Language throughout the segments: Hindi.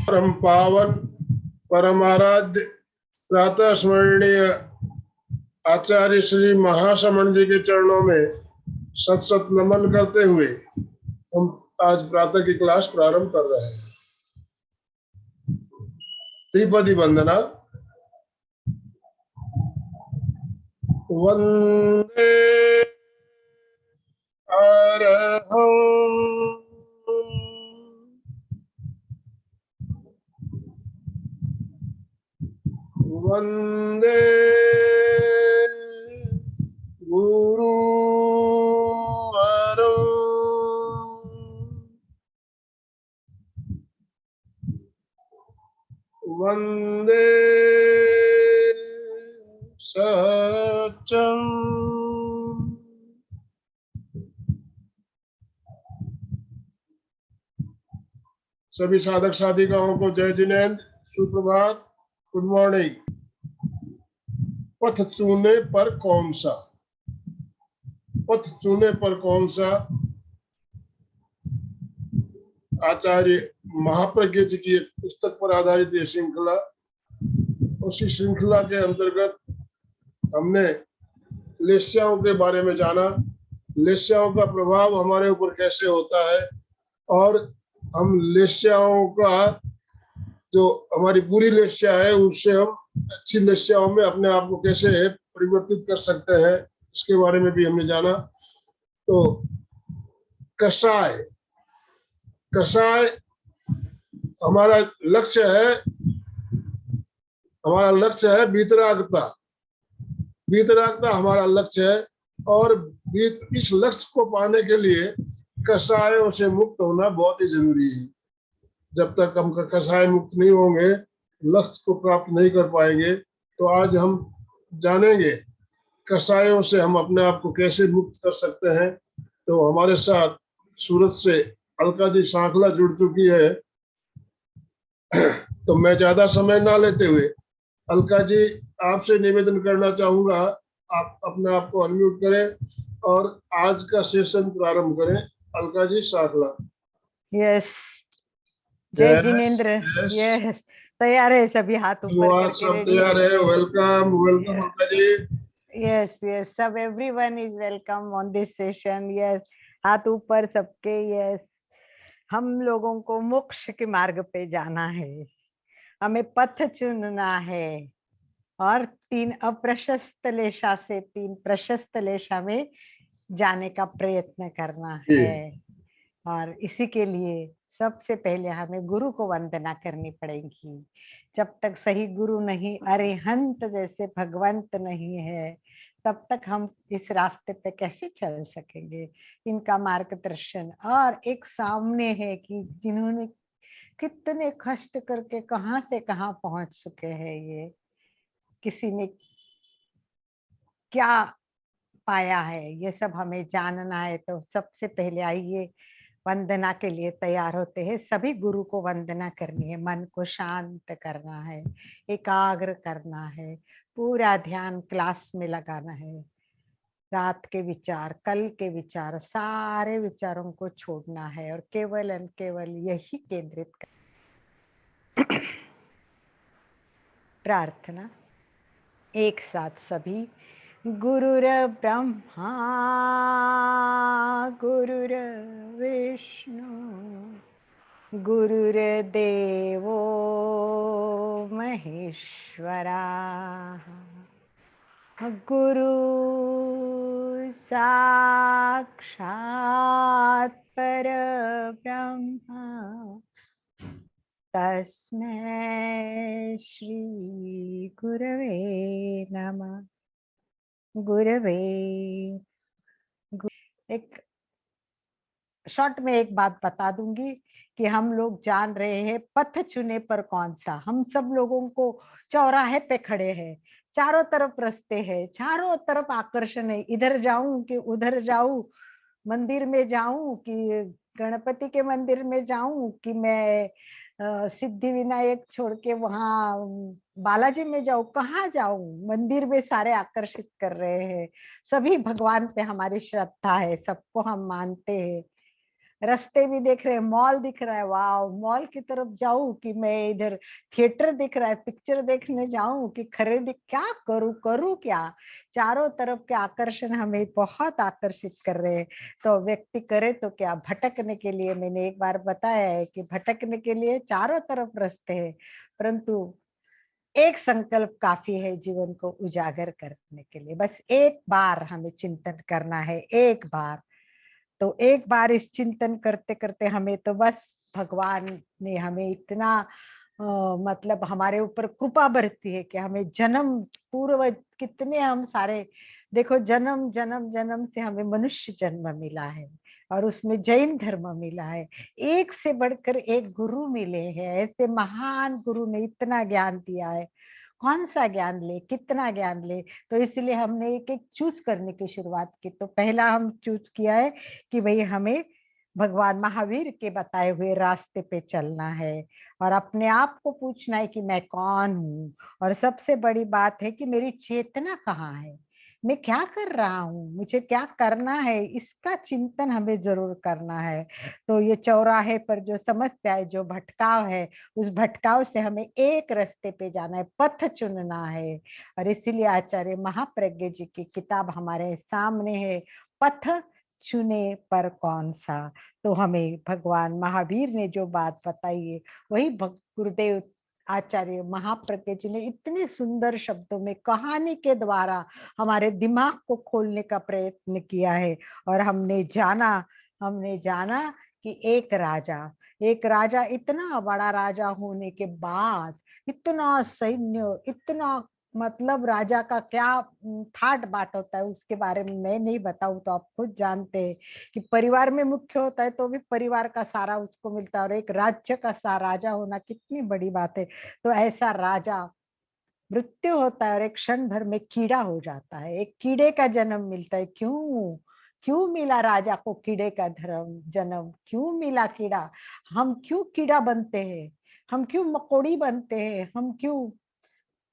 परम पावन परमाराध्य प्रातः स्मरणीय आचार्य श्री महाश्रमण जी के चरणों में सत सत नमन करते हुए हम आज प्रातः की क्लास प्रारंभ कर रहे हैं। त्रिपदी वंदना। वंदे अरहं वंदे गुरु वंदे सत्यम। सभी साधक साधिकाओं को जय जिनेन्द्र, सुप्रभात, गुड मॉर्निंग। पथ चूने पर कौन सा, पथ चूने पर कौन सा, आचार्य महाप्रज्ञ जी की एक पुस्तक पर आधारित ये श्रृंखला। उसी श्रृंखला के अंतर्गत हमने लेस्याओं के बारे में जाना, लेस्याओं का प्रभाव हमारे ऊपर कैसे होता है और हम लेस्याओं का जो हमारी बुरी लेस्या है उससे हम अच्छी लेस्याओं में अपने आप को कैसे परिवर्तित कर सकते हैं, इसके बारे में भी हमने जाना। तो कषाय, कषाय हमारा लक्ष्य है, हमारा लक्ष्य है वीतरागता, वीतरागता हमारा लक्ष्य है। और इस लक्ष्य को पाने के लिए कषायों से मुक्त होना बहुत ही जरूरी है। जब तक हम कषाय मुक्त नहीं होंगे, लक्ष्य को प्राप्त नहीं कर पाएंगे। तो आज हम जानेंगे कषायों से हम अपने आप को कैसे मुक्त कर सकते हैं। तो हमारे साथ सूरत से अलका जी सांखला जुड़ चुकी है। तो मैं ज्यादा समय ना लेते हुए अलका जी आपसे निवेदन करना चाहूंगा, आप अपने आप को अनम्यूट करें और आज का सेशन प्रारंभ करें। अलका जी सांखला। यस, जय जिनेन्द्र। यस, तैयार है सभी, हाथ ऊपर करके सब तैयार है। Welcome welcome Alka ji. Yes yes, सब everyone is welcome on this session. Yes, हाथ ऊपर सबके। यस, हम लोगों को मोक्ष के मार्ग पे जाना है, हमें पथ चुनना है और 3 अप्रशस्त लेशा से 3 प्रशस्त लेशा में जाने का प्रयत्न करना है। और इसी के लिए सबसे पहले हमें गुरु को वंदना करनी पड़ेगी। जब तक सही गुरु नहीं, अरिहंत जैसे भगवंत नहीं है, तब तक हम इस रास्ते पे कैसे चल सकेंगे। इनका मार्गदर्शन और एक सामने है कि जिन्होंने कितने कष्ट करके कहां से कहां पहुंच चुके हैं, ये किसी ने क्या पाया है, ये सब हमें जानना है। तो सबसे पहले आइए वंदना के लिए तैयार होते हैं। सभी गुरु को वंदना करनी है, मन को शांत करना है, एकाग्र करना है, पूरा ध्यान क्लास में लगाना है। रात के विचार, कल के विचार, सारे विचारों को छोड़ना है और केवल एंड केवल यही केंद्रित कर। प्रार्थना एक साथ सभी। गुरुर ब्रह्मा गुरुर विष्णु गुरुर्देवो महेश्वरा गुरु साक्षात् परब्रह्म तस्मै श्री गुरवे नमः। गुरवे एक शॉर्ट में एक बात बता दूंगी कि हम लोग जान रहे हैं पथ चुने पर कौन सा। हम सब लोगों को चौराहे पे खड़े हैं, चारों तरफ रास्ते हैं, चारों तरफ आकर्षण है, इधर जाऊं कि उधर जाऊं, मंदिर में जाऊं कि गणपति के मंदिर में जाऊं कि मैं सिद्धि विनायक छोड़ के वहां बालाजी में जाऊं, कहाँ जाऊं। मंदिर में सारे आकर्षित कर रहे हैं, सभी भगवान पे हमारी श्रद्धा है, सबको हम मानते हैं। रास्ते भी देख रहे हैं, मॉल दिख रहा है, वाह मॉल की तरफ जाऊं कि मैं इधर थिएटर दिख रहा है पिक्चर देखने जाऊं कि खरीदी, क्या करूं करूं क्या। चारों तरफ के आकर्षण हमें बहुत आकर्षित कर रहे हैं। तो व्यक्ति करे तो क्या, भटकने के लिए मैंने एक बार बताया है कि भटकने के लिए चारों तरफ रास्ते हैं, परंतु एक संकल्प काफी है जीवन को उजागर करने के लिए। बस एक बार हमें चिंतन करना है, एक बार। तो एक बार इस चिंतन करते करते हमें तो बस भगवान ने हमें इतना मतलब हमारे ऊपर कृपा बरती है कि हमें जन्म पूर्व कितने हम सारे, देखो जन्म जन्म जन्म से हमें मनुष्य जन्म मिला है और उसमें जैन धर्म मिला है। एक से बढ़कर एक गुरु मिले हैं, ऐसे महान गुरु ने इतना ज्ञान दिया है। कौन सा ज्ञान ले, कितना ज्ञान ले। तो इसलिए हमने एक एक चूज करने की शुरुआत की। तो पहला हम चूज किया है कि भाई हमें भगवान महावीर के बताए हुए रास्ते पे चलना है और अपने आप को पूछना है कि मैं कौन हूँ। और सबसे बड़ी बात है कि मेरी चेतना कहाँ है, मैं क्या कर रहा हूँ, मुझे क्या करना है, इसका चिंतन हमें जरूर करना है। तो ये चौराहे पर जो समस्या है, जो भटकाव है, उस भटकाव से हमें एक रास्ते पे जाना है, पथ चुनना है। और इसीलिए आचार्य महाप्रज्ञ जी की किताब हमारे सामने है, पथ चुने पर कौन सा। तो हमें भगवान महावीर ने जो बात बताई है वही गुरुदेव आचार्य महाप्रज्ञ जी ने इतने सुंदर शब्दों में कहानी के द्वारा हमारे दिमाग को खोलने का प्रयत्न किया है। और हमने जाना कि एक राजा इतना बड़ा राजा होने के बाद इतना सैन्य, इतना मतलब राजा का क्या ठाट बाट होता है उसके बारे में मैं नहीं बताऊं तो आप खुद जानते हैं कि परिवार में मुख्य होता है तो भी परिवार का सारा उसको मिलता है, और एक राज्य का सारा राजा होना कितनी बड़ी बात है। तो ऐसा राजा मृत्यु होता है और एक क्षण भर में कीड़ा हो जाता है, एक कीड़े का जन्म मिलता है। क्यों, क्यों मिला राजा को कीड़े का धर्म जन्म, क्यों मिला कीड़ा, हम क्यों कीड़ा बनते हैं, हम क्यों मकोड़ी बनते हैं, हम क्यों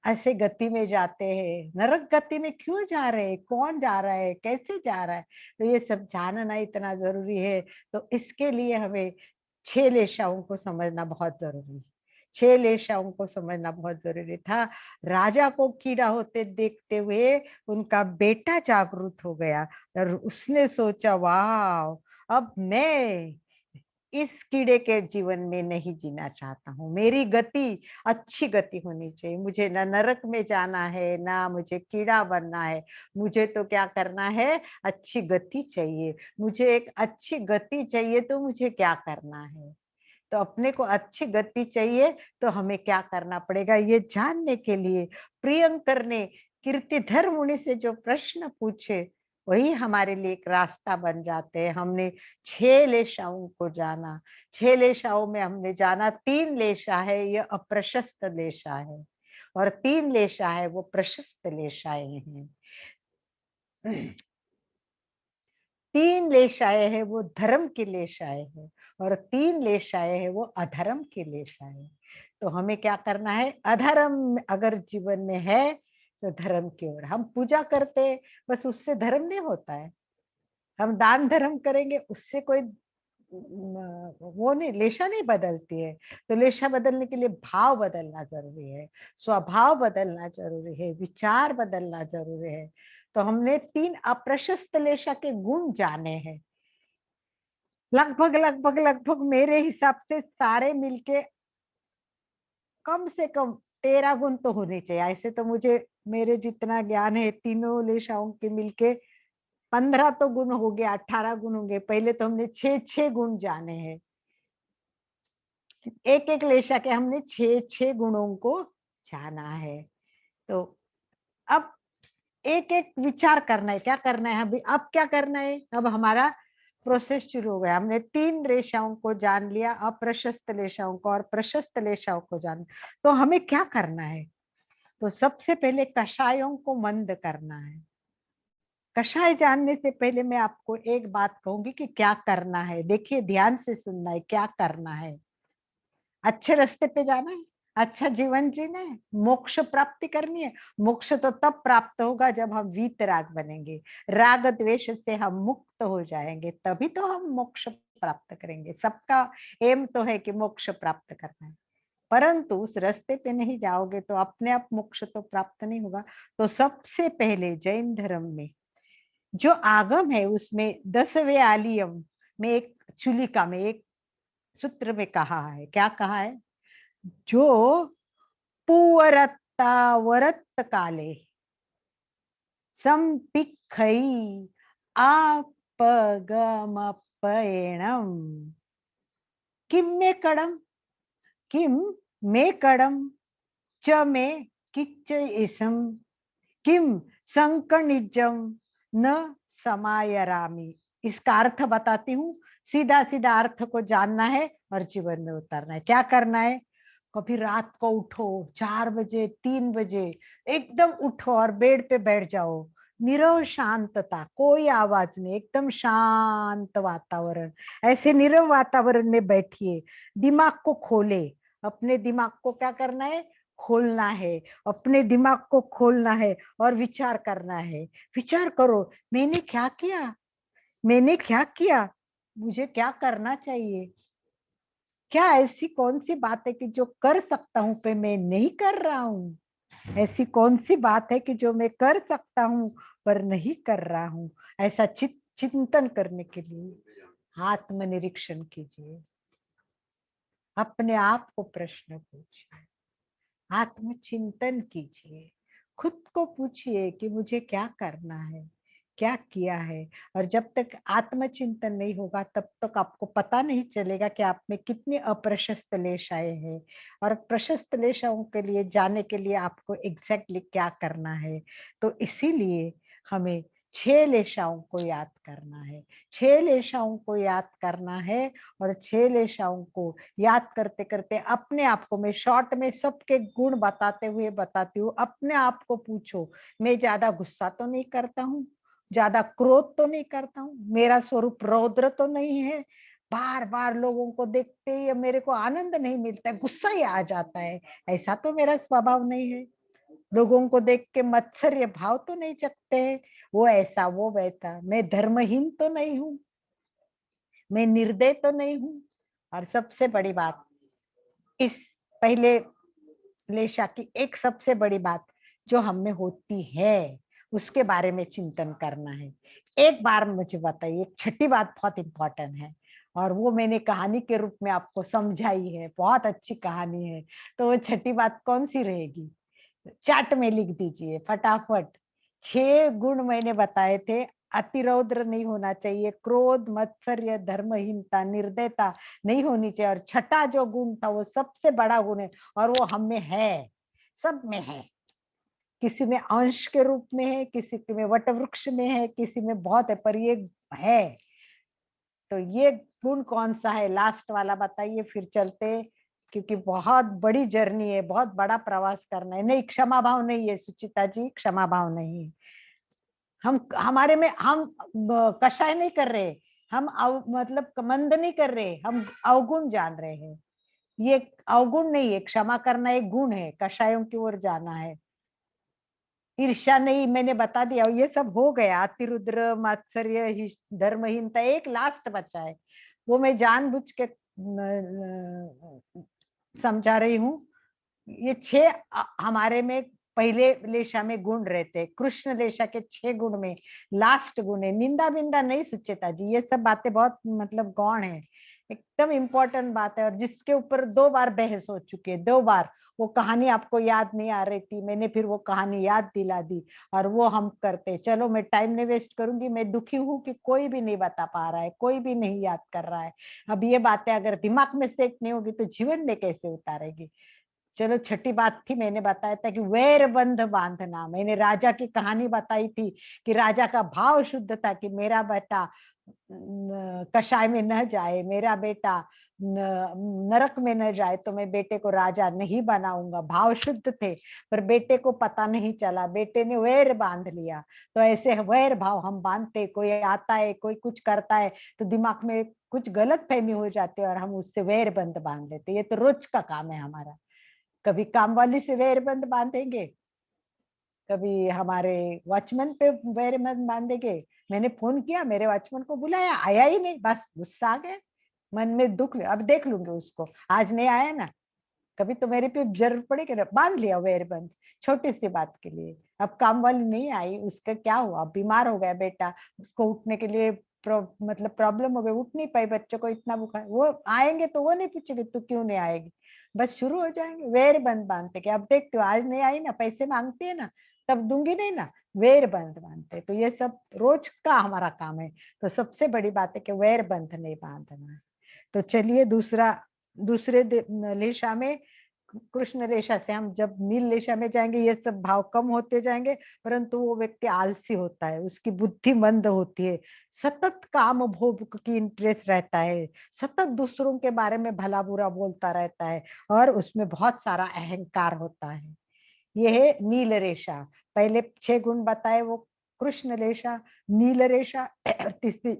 ऐसे गति में जाते हैं, नरक गति में क्यों जा रहे हैं, कौन जा रहा है, कैसे जा रहा है। तो ये सब जानना इतना जरूरी है। तो इसके लिए हमें 6 लेशाओं को समझना बहुत जरूरी है। 6 लेशाओं को समझना बहुत जरूरी था। राजा को कीड़ा होते देखते हुए उनका बेटा जागरूक हो गया और उसने सोचा वाह, अब मैं इस कीड़े के जीवन में नहीं जीना चाहता हूँ, मेरी गति अच्छी गति होनी चाहिए, मुझे ना नरक में जाना है ना मुझे कीड़ा बनना है, मुझे तो क्या करना है, अच्छी गति चाहिए। मुझे एक अच्छी गति चाहिए तो मुझे क्या करना है। तो अपने को अच्छी गति चाहिए तो हमें क्या करना पड़ेगा, ये जानने के लिए प्रियंकर ने कीर्तिधर मुनि से जो प्रश्न पूछे वही हमारे लिए एक रास्ता बन जाते हैं। हमने 6 लेशाओं को जाना। 6 लेशाओं में हमने जाना 3 लेशा है ये अप्रशस्त लेशा है और 3 लेशा है वो प्रशस्त लेशाएं हैं। 3 लेशाएं है वो धर्म की लेशाएं है और 3 लेशाएं है वो अधर्म की लेशाएं। तो हमें क्या करना है, अधर्म अगर जीवन में है तो धर्म की ओर हम पूजा करते, बस उससे धर्म नहीं होता है। हम दान धर्म करेंगे उससे कोई वो नहीं, लेशा नहीं बदलती है। तो लेशा बदलने के लिए भाव बदलना जरूरी है, स्वभाव बदलना जरूरी है, विचार बदलना जरूरी है। तो हमने 3 अप्रशस्त लेशा के गुण जाने हैं। लगभग लगभग लगभग मेरे हिसाब से सारे मिलके कम से कम 13 गुण तो होने चाहिए। ऐसे तो मुझे मेरे जितना ज्ञान है तीनों लेशाओं के मिलके 15 तो गुण हो गया, 18 गुण होंगे, पहले तो हमने 6 गुण जाने हैं। एक एक लेशा के हमने 6 गुणों को जाना है। तो अब एक एक विचार करना है, क्या करना है अभी, अब क्या करना है, अब हमारा प्रोसेस शुरू हो गया। हमने 3 रेशाओं को जान लिया, अप्रशस्त रेशाओं को और प्रशस्त रेशाओं को जान। तो हमें क्या करना है, तो सबसे पहले कषायों को मंद करना है। कषाय जानने से पहले मैं आपको एक बात कहूंगी कि क्या करना है। देखिए, ध्यान से सुनना है, क्या करना है। अच्छे रास्ते पे जाना है, अच्छा जीवन जीना है, मोक्ष प्राप्ति करनी है। मोक्ष तो तब प्राप्त होगा जब हम वीतराग बनेंगे, राग द्वेष से हम मुक्त हो जाएंगे, तभी तो हम मोक्ष प्राप्त करेंगे। सबका एम तो है कि मोक्ष प्राप्त करना है, परंतु उस रास्ते पे नहीं जाओगे तो अपने आप मोक्ष तो प्राप्त नहीं होगा। तो सबसे पहले जैन धर्म में जो आगम है उसमें 10वें आलियम में एक चुलिका में एक सूत्र में कहा है, क्या कहा है, जो पुवरत्ता वरत काले संपिखई आपगमपयणम किम में कड़म किम में कड़म च में किच्च इसम किम संकणिजम न समायरामी। इसका अर्थ बताती हूँ, सीधा सीधा अर्थ को जानना है और जीवन में उतारना है। क्या करना है, कभी रात को उठो 4 बजे 3 बजे, एकदम उठो और बेड पे बैठ जाओ, नीरव शांतता, कोई आवाज नहीं, एकदम शांत वातावरण। ऐसे नीरव वातावरण में बैठिए, दिमाग को खोले। अपने दिमाग को क्या करना है, खोलना है, अपने दिमाग को खोलना है और विचार करना है। विचार करो, मैंने क्या किया, मैंने क्या किया, मुझे क्या करना चाहिए, क्या ऐसी कौन सी बात है कि जो कर सकता हूं पे मैं नहीं कर रहा हूँ, ऐसी कौन सी बात है कि जो मैं कर सकता हूँ पर नहीं कर रहा हूँ। ऐसा चिंतन करने के लिए आत्मनिरीक्षण कीजिए, अपने आप को प्रश्न पूछिए, आत्मचिंतन कीजिए, खुद को पूछिए कि मुझे क्या करना है, क्या किया है। और जब तक आत्मचिंतन नहीं होगा तब तक आपको पता नहीं चलेगा कि आप में कितनी अप्रशस्त लेशाएं हैं, और प्रशस्त लेशाओं के लिए जाने के लिए आपको एग्जैक्टली क्या करना है। तो इसीलिए हमें 6 लेशाओं को याद करना है, 6 लेशाओं को याद करना है। और 6 लेशाओं को याद करते करते अपने आप को, मैं शॉर्ट में सबके गुण बताते हुए बताती हूँ, अपने आप को पूछो, मैं ज्यादा गुस्सा तो नहीं करता हूँ, ज्यादा क्रोध तो नहीं करता हूँ, मेरा स्वरूप रौद्र तो नहीं है, बार बार लोगों को देखते ही मेरे को आनंद नहीं मिलता है, गुस्सा ही आ जाता है, ऐसा तो मेरा स्वभाव नहीं है। लोगों को देख के मत्सर्य भाव तो नहीं जगते हैं, वो ऐसा वो वैसा, मैं धर्महीन तो नहीं हूँ, मैं निर्दय तो नहीं हूँ। और सबसे बड़ी बात, इस पहले लेशा की एक सबसे बड़ी बात जो हम में होती है उसके बारे में चिंतन करना है। एक बार मुझे बताइए, एक छठी बात बहुत इंपॉर्टेंट है, और वो मैंने कहानी के रूप में आपको समझाई है, बहुत अच्छी कहानी है। तो वो छठी बात कौन सी रहेगी, चार्ट में लिख दीजिए फटाफट। 6 गुण मैंने बताए थे, अतिरौद्र नहीं होना चाहिए, क्रोध मत्सर्य धर्महीनता निर्दयता नहीं होनी चाहिए, और छठा जो गुण था वो सबसे बड़ा गुण है और वो हम में है, सब में है। किसी में अंश के रूप में है, किसी में वट वृक्ष में है, किसी में बहुत है, पर ये है। तो ये गुण कौन सा है, लास्ट वाला बताइए, फिर चलते, क्योंकि बहुत बड़ी जर्नी है, बहुत बड़ा प्रवास करना है। नहीं, क्षमा भाव नहीं है सुचिता जी, क्षमा भाव नहीं है। हम हमारे में हम कषाय नहीं कर रहे, हम मतलब मंद नहीं कर रहे, हम अवगुण जान रहे हैं। ये अवगुण नहीं है, क्षमा करना एक गुण है, कषायों की ओर जाना है। ईर्ष्या नहीं, मैंने बता दिया, ये सब हो गया, अतिरुद्र मात्सर्य धर्महीनता, एक लास्ट बचा है, वो मैं जानबूझ के समझा रही हूँ। ये 6 हमारे में पहले लेशा में गुण रहते हैं, कृष्ण लेशा के 6 गुण में लास्ट गुण है निंदा बिंदा नहीं सुचेता जी, ये सब बातें बहुत मतलब गौण है, एकदम इम्पोर्टेंट बात है, और जिसके ऊपर 2 बार बहस हो चुकी है, 2 बार। वो कहानी आपको याद नहीं आ रही थी, मैंने फिर वो कहानी याद दिला दी, और वो हम करते। चलो मैं टाइम नहीं वेस्ट करूंगी, मैं दुखी हूँ कि कोई भी नहीं बता पा रहा है, कोई भी नहीं याद कर रहा है। अब ये बातें अगर दिमाग में सेट नहीं होगी तो जीवन में कैसे उतारेगी। चलो छठी बात थी, मैंने बताया था कि वैर बंध बांधना। मैंने राजा की कहानी बताई थी कि राजा का भाव शुद्ध था कि मेरा बेटा कषाय में न जाए, मेरा बेटा नरक में न जाए, तो मैं बेटे को राजा नहीं बनाऊंगा। भाव शुद्ध थे, पर बेटे को पता नहीं चला, बेटे ने वैर बांध लिया। तो ऐसे वैर भाव हम बांधते, कोई आता है, कोई कुछ करता है, तो दिमाग में कुछ गलत फहमी हो जाती है और हम उससे वैर बंध बांध लेते। ये तो रोज का काम है हमारा। कभी काम वाली से वेरबंद बांधेंगे, कभी हमारे वॉचमैन पे वेरबंद बांधेंगे। मैंने फोन किया, मेरे वॉचमैन को बुलाया, आया ही नहीं, बस गुस्सा आ गया, मन में दुख अब देख लूंगी उसको, आज नहीं आया ना, कभी तो मेरे पे जरूरत पड़ेगी ना। बांध लिया वेरबंद छोटी सी बात के लिए। अब काम वाली नहीं आई, उसका क्या हुआ, बीमार हो गया बेटा, उसको उठने के लिए मतलब प्रॉब्लम हो गई, उठ नहीं पाई, बच्चों को इतना बुखार। वो आएंगे तो वो नहीं पूछेंगे तू क्यों नहीं आएगी, बस शुरू हो जाएंगे वेर बंद बांधते कि अब देखते हो आज नहीं आई ना, पैसे मांगती है ना, तब दूंगी नहीं ना, वेर बंद बांधते। तो ये सब रोज का हमारा काम है। तो सबसे बड़ी बात है कि वेर बंध नहीं बांधना है। तो चलिए दूसरे रेशा में, कृष्ण रेशा से हम जब नील रेशा में जाएंगे, ये सब भाव कम होते जाएंगे, परंतु वो व्यक्ति आलसी होता है, उसकी बुद्धि मंद होती है, सतत काम भोग की इंटरेस्ट रहता है, सतत दूसरों के बारे में भला बुरा बोलता रहता है, और उसमें बहुत सारा अहंकार होता है। यह है नील रेशा। पहले 6 गुण बताए वो कृष्ण रेशा, नील रेशा, तीसरी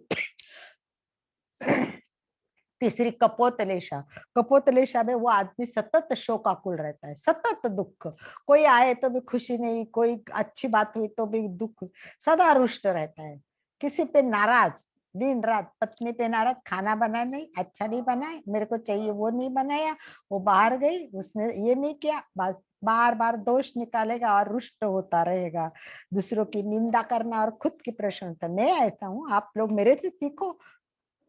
तीसरी कपोतलेशा। कपोतलेशा में वो आदमी सतत शोकाकुल रहता है, सतत दुख, कोई आए तो भी खुशी नहीं, कोई अच्छी बात हुई तो भी दुख, सदा रुष्ट रहता है, किसी पे नाराज, दिन रात पत्नी पे नाराज, खाना बनाया नहीं, अच्छा नहीं बनाया, मेरे को चाहिए वो नहीं बनाया, वो बाहर गई उसने ये नहीं किया, बस बार बार दोष निकालेगा और रुष्ट होता रहेगा। दूसरों की निंदा करना और खुद की प्रशंसा, मैं ऐसा हूँ, आप लोग मेरे से सीखो।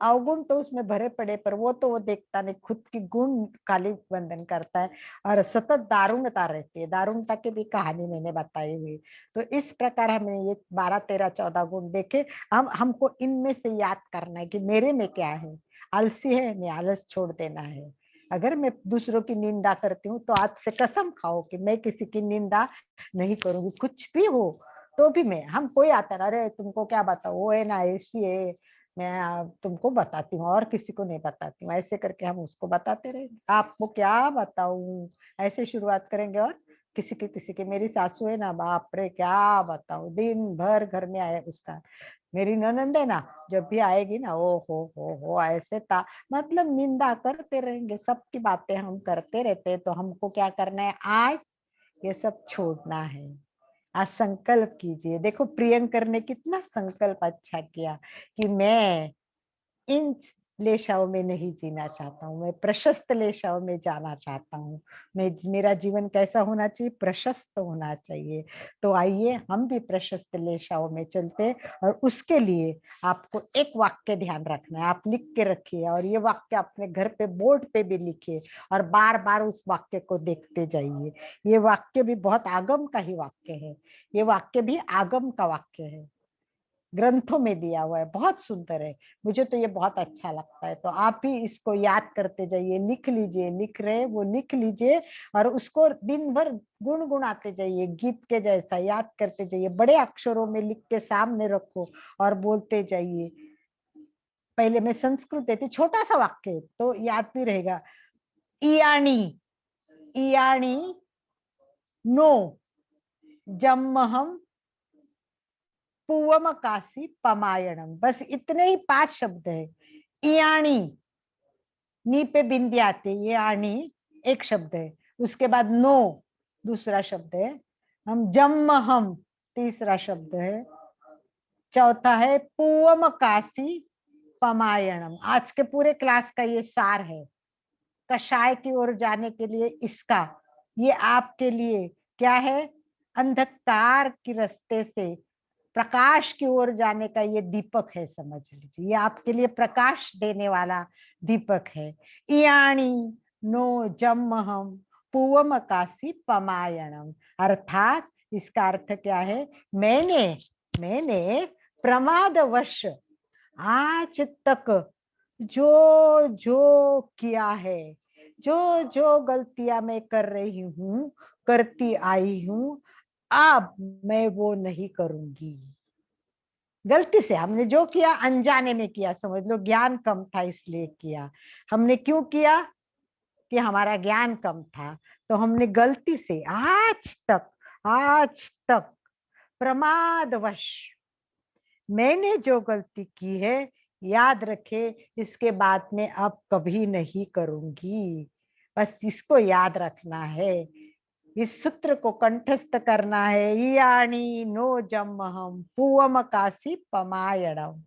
अवगुण तो उसमें भरे पड़े, पर वो देखता नहीं, खुद की गुण खाली वंदन करता है, और सतत दारुणता रहती है। दारुणता की भी कहानी मैंने बताई हुई। तो इस प्रकार हमें ये 12 13 14 गुण देखे, हमको इनमें से याद करना है कि मेरे में क्या है। आलसी है, नहीं, आलस छोड़ देना है। अगर मैं दूसरों की निंदा करती हूँ तो आज से कसम खाओ कि मैं किसी की निंदा नहीं करूंगी, कुछ भी हो तो भी। मैं हम कोई आता है, अरे तुमको क्या बताओ, वो है ना ऐसी है, मैं तुमको बताती हूँ और किसी को नहीं बताती हूँ, ऐसे करके हम उसको बताते रहेंगे। आपको क्या बताऊं, ऐसे शुरुआत करेंगे, और किसी की मेरी सासू है ना, बाप रे क्या बताऊं, दिन भर घर में आए उसका। मेरी ननंद है ना, जब भी आएगी ना, ओ हो ऐसे था, मतलब निंदा करते रहेंगे, सबकी बातें हम करते रहते हैं। तो हमको क्या करना है, आज ये सब छोड़ना है। आज संकल्प कीजिए, देखो प्रियंकर ने कितना संकल्प अच्छा किया कि मैं इन लेशाओं में नहीं जीना चाहता हूँ, मैं प्रशस्त लेशाओं में जाना चाहता हूँ। मैं, मेरा जीवन कैसा होना चाहिए, प्रशस्त होना चाहिए। तो आइए हम भी प्रशस्त लेशाओं में चलते, और उसके लिए आपको एक वाक्य ध्यान रखना है, आप लिख के रखिए, और ये वाक्य अपने घर पे बोर्ड पे भी लिखिए, और बार बार उस वाक्य को देखते जाइए। ये वाक्य भी बहुत आगम का ही वाक्य है, ये वाक्य भी आगम का वाक्य है, ग्रंथों में दिया हुआ है, बहुत सुंदर है। मुझे तो ये बहुत अच्छा लगता है। तो आप भी इसको याद करते जाइए, लिख लीजिए, लिख रहे वो लिख लीजिए, और उसको दिन भर गुनगुनाते जाइए, गीत के जैसा याद करते जाइए, बड़े अक्षरों में लिख के सामने रखो और बोलते जाइए। पहले मैं संस्कृत देती, छोटा सा वाक्य है, तो याद भी रहेगा। इयाणी, इयाणी नो जम्महम पूवम काशी पमायणम, बस इतने ही 5 शब्द है। इयाणी, नी पे बिंदी आते, ये आनी एक शब्द है, उसके बाद नो दूसरा शब्द है, हम जम्म हम तीसरा शब्द है, चौथा है पूवम काशी पमायणम। आज के पूरे क्लास का ये सार है, कषाय की ओर जाने के लिए इसका, ये आपके लिए क्या है, अंधकार के रास्ते से प्रकाश की ओर जाने का ये दीपक है, समझ लीजिए, ये आपके लिए प्रकाश देने वाला दीपक है। इयाणी नो जम्महम पूवमकासी पमायणम, अर्थात इसका अर्थ क्या है, मैंने मैंने प्रमादवश आज तक जो जो किया है, जो जो गलतियां मैं कर रही हूँ, करती आई हूँ, अब मैं वो नहीं करूंगी। गलती से हमने जो किया अनजाने में किया, समझ लो ज्ञान कम था इसलिए किया। हमने क्यों किया? कि हमारा ज्ञान कम था, तो हमने गलती से आज तक प्रमादवश मैंने जो गलती की है, याद रखे, इसके बाद में अब कभी नहीं करूंगी। बस इसको याद रखना है, इस सूत्र को कंठस्थ करना है। इयाणी नो जम्महम पूवम कासी पमायणम।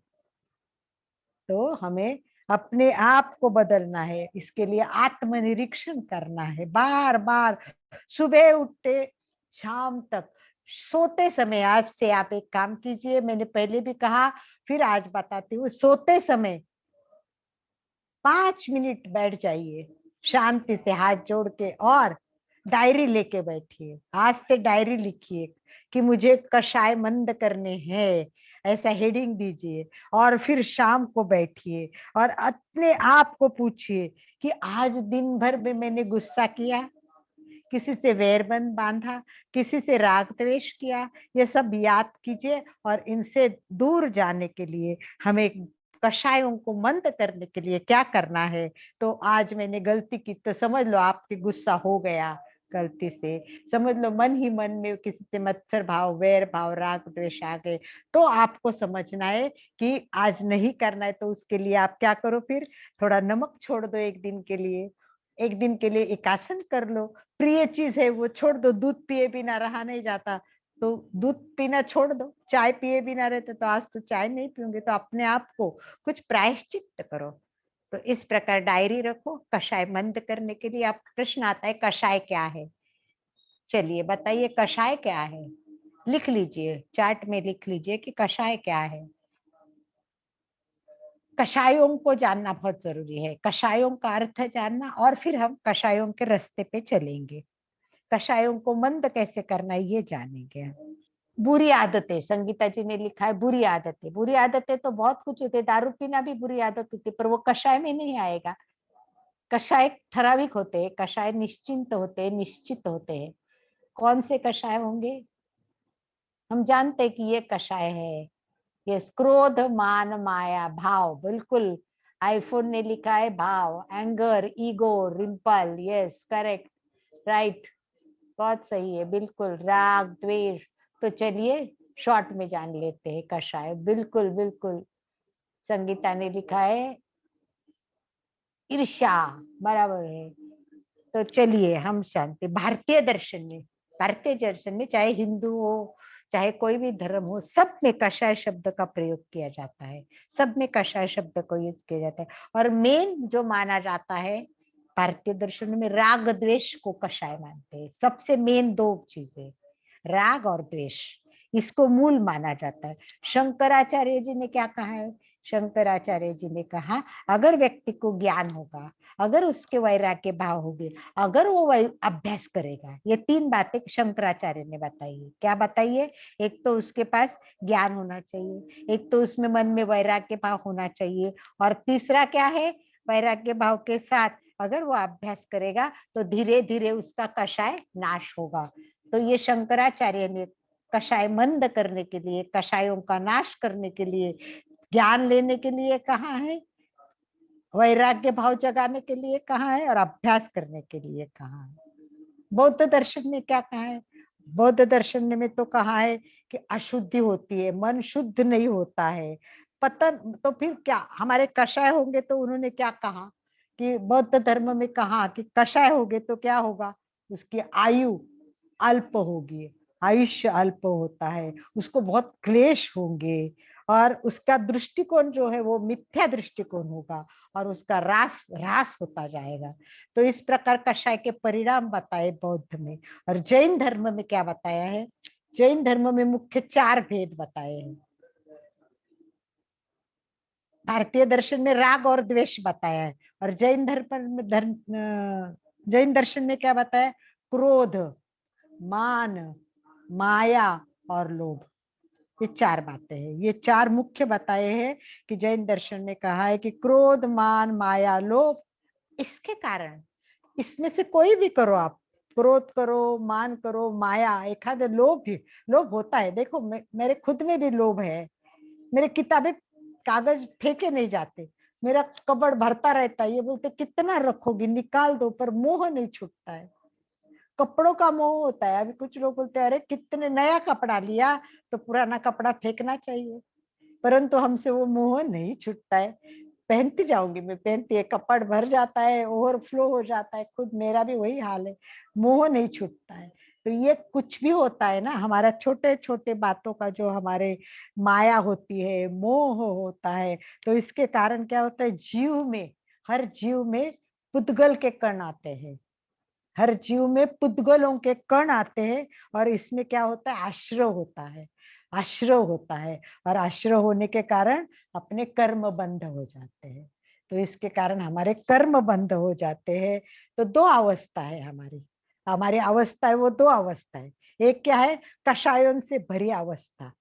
तो हमें अपने आप को बदलना है, इसके लिए आत्मनिरीक्षण करना है बार बार, सुबह उठते शाम तक, सोते समय। आज से आप एक काम कीजिए, मैंने पहले भी कहा, फिर आज बताती हूँ, सोते समय 5 मिनट बैठ जाइए शांति से, हाथ जोड़ के, और डायरी लेके बैठिए। आज से डायरी लिखिए कि मुझे कषाय मंद करने हैं, ऐसा हेडिंग दीजिए। और फिर शाम को बैठिए और अपने आप को पूछिए कि आज दिन भर में मैंने गुस्सा किया, किसी से वैरबंद बांधा, किसी से राग द्वेष किया, ये सब याद कीजिए। और इनसे दूर जाने के लिए हमें कषायों को मंद करने के लिए क्या करना है? तो आज मैंने गलती की, तो समझ लो आपके गुस्सा हो गया गलती से, समझ लो मन ही मन में किसी से मत्सर भाव, वैर भाव, राग द्वेष आ गए, तो आपको समझना है कि आज नहीं करना है। तो उसके लिए आप क्या करो, फिर थोड़ा नमक छोड़ दो एक दिन के लिए, एक दिन के लिए एक आसन कर लो, प्रिय चीज है वो छोड़ दो। दूध पिए बिना रहा नहीं जाता, तो दूध पीना छोड़ दो। चाय पिए बिना रहते, तो आज तो चाय नहीं पीऊंगे, तो अपने आप को कुछ प्रायश्चित करो। तो इस प्रकार डायरी रखो कषाय मंद करने के लिए। आप प्रश्न आता है कषाय क्या है, चलिए बताइए कषाय क्या है, लिख लीजिए, चार्ट में लिख लीजिए कि कषाय क्या है। कषायों को जानना बहुत जरूरी है, कषायों का अर्थ जानना, और फिर हम कषायों के रास्ते पे चलेंगे। कषायों को मंद कैसे करना है ये जानेंगे। बुरी आदतें, संगीता जी ने लिखा है बुरी आदतें। बुरी आदतें तो बहुत कुछ होते, दारू पीना भी बुरी आदत होती, पर वो कषाय में नहीं आएगा। कषाय ठराविक होते हैं, कषाय निश्चिंत होते हैं, निश्चित होते हैं। कौन से कषाय होंगे? हम जानते हैं कि ये कषाय है, ये क्रोध मान माया भाव, बिल्कुल। आईफोन ने लिखा है भाव, anger, ego, Rimpal, yes correct, right, बहुत सही है, बिल्कुल, राग द्वेष। तो चलिए शॉर्ट में जान लेते हैं कषाय, बिल्कुल बिल्कुल। संगीता ने लिखा है ईर्ष्या, बराबर है। तो चलिए हम शांति, भारतीय दर्शन में चाहे हिंदू हो चाहे कोई भी धर्म हो, सब में कषाय शब्द का प्रयोग किया जाता है, सब में कषाय शब्द को यूज किया जाता है। और मेन जो माना जाता है भारतीय दर्शन में, राग द्वेष को कषाय मानते हैं। सबसे मेन दो चीजें, राग और द्वेष, इसको मूल माना जाता है। शंकराचार्य जी ने क्या कहा है? शंकराचार्य जी ने कहा अगर व्यक्ति को ज्ञान होगा, अगर उसके वैराग्य भाव होंगे, अगर वो अभ्यास करेगा, ये तीन बातें शंकराचार्य ने बताई है। क्या बताई है? एक तो उसके पास ज्ञान होना चाहिए, एक तो उसमें मन में वैराग्य भाव होना चाहिए, और तीसरा क्या है? वैराग्य भाव के साथ अगर वो अभ्यास करेगा तो धीरे धीरे उसका कषाय नाश होगा। तो ये शंकराचार्य ने कषाय मंद करने के लिए, कषायों का नाश करने के लिए, ज्ञान लेने के लिए कहा है, वैराग्य भाव जगाने के लिए कहा है, और अभ्यास करने के लिए कहा है। बौद्ध दर्शन में क्या कहा है? बौद्ध दर्शन में तो कहा है कि अशुद्धि होती है, मन शुद्ध नहीं होता है, पतन। तो फिर क्या हमारे कषाय होंगे? तो उन्होंने क्या कहा कि बौद्ध धर्म में कहा कि कषाय होंगे तो क्या होगा? उसकी आयु अल्प होगी, आयुष्य अल्प होता है, उसको बहुत क्लेश होंगे, और उसका दृष्टिकोण जो है वो मिथ्या दृष्टिकोण होगा, और उसका ह्रास ह्रास होता जाएगा। तो इस प्रकार कषाय के परिणाम बताए बौद्ध में। और जैन धर्म में क्या बताया है? जैन धर्म में मुख्य 4 भेद बताए हैं। भारतीय दर्शन में राग और द्वेष बताया है, और जैन दर्शन में क्या बताया? क्रोध, मान, माया और लोभ। ये 4 बातें हैं, ये 4 मुख्य बताए हैं कि जैन दर्शन में कहा है कि क्रोध, मान, माया, लोभ, इसके कारण, इसमें से कोई भी करो आप, क्रोध करो, मान करो, माया, एक आध लोभ भी, लोभ होता है। देखो मेरे खुद में भी लोभ है, मेरे किताबें कागज फेंके नहीं जाते, मेरा कबड़ भरता रहता है, ये बोलते कितना रखोगी, निकाल दो, पर मोह नहीं छूटता है। कपड़ों का मोह होता है। अभी कुछ लोग बोलते हैं अरे कितने नया कपड़ा लिया, तो पुराना कपड़ा फेंकना चाहिए, परंतु हमसे वो मोह नहीं छूटता है। पहनती जाऊंगी, मैं पहनती है, कपड़ भर जाता है, ओवरफ्लो हो जाता है, खुद मेरा भी वही हाल है, मोह नहीं छूटता है। तो ये कुछ भी होता है ना, हमारा छोटे छोटे बातों का जो हमारे माया होती है, मोह होता है, तो इसके कारण क्या होता है, जीव में, हर जीव में पुद्गल के कण आते हैं, हर जीव में पुद्गलों के कण आते हैं, और इसमें क्या होता है, आश्रय होता है, आश्रय होता है, और आश्रय होने के कारण अपने कर्म बंध हो जाते हैं। तो इसके कारण हमारे कर्म बंध हो जाते हैं। तो 2 अवस्था है हमारी, हमारी अवस्था है वो 2 अवस्था है। एक क्या है, कषायों से भरी अवस्था,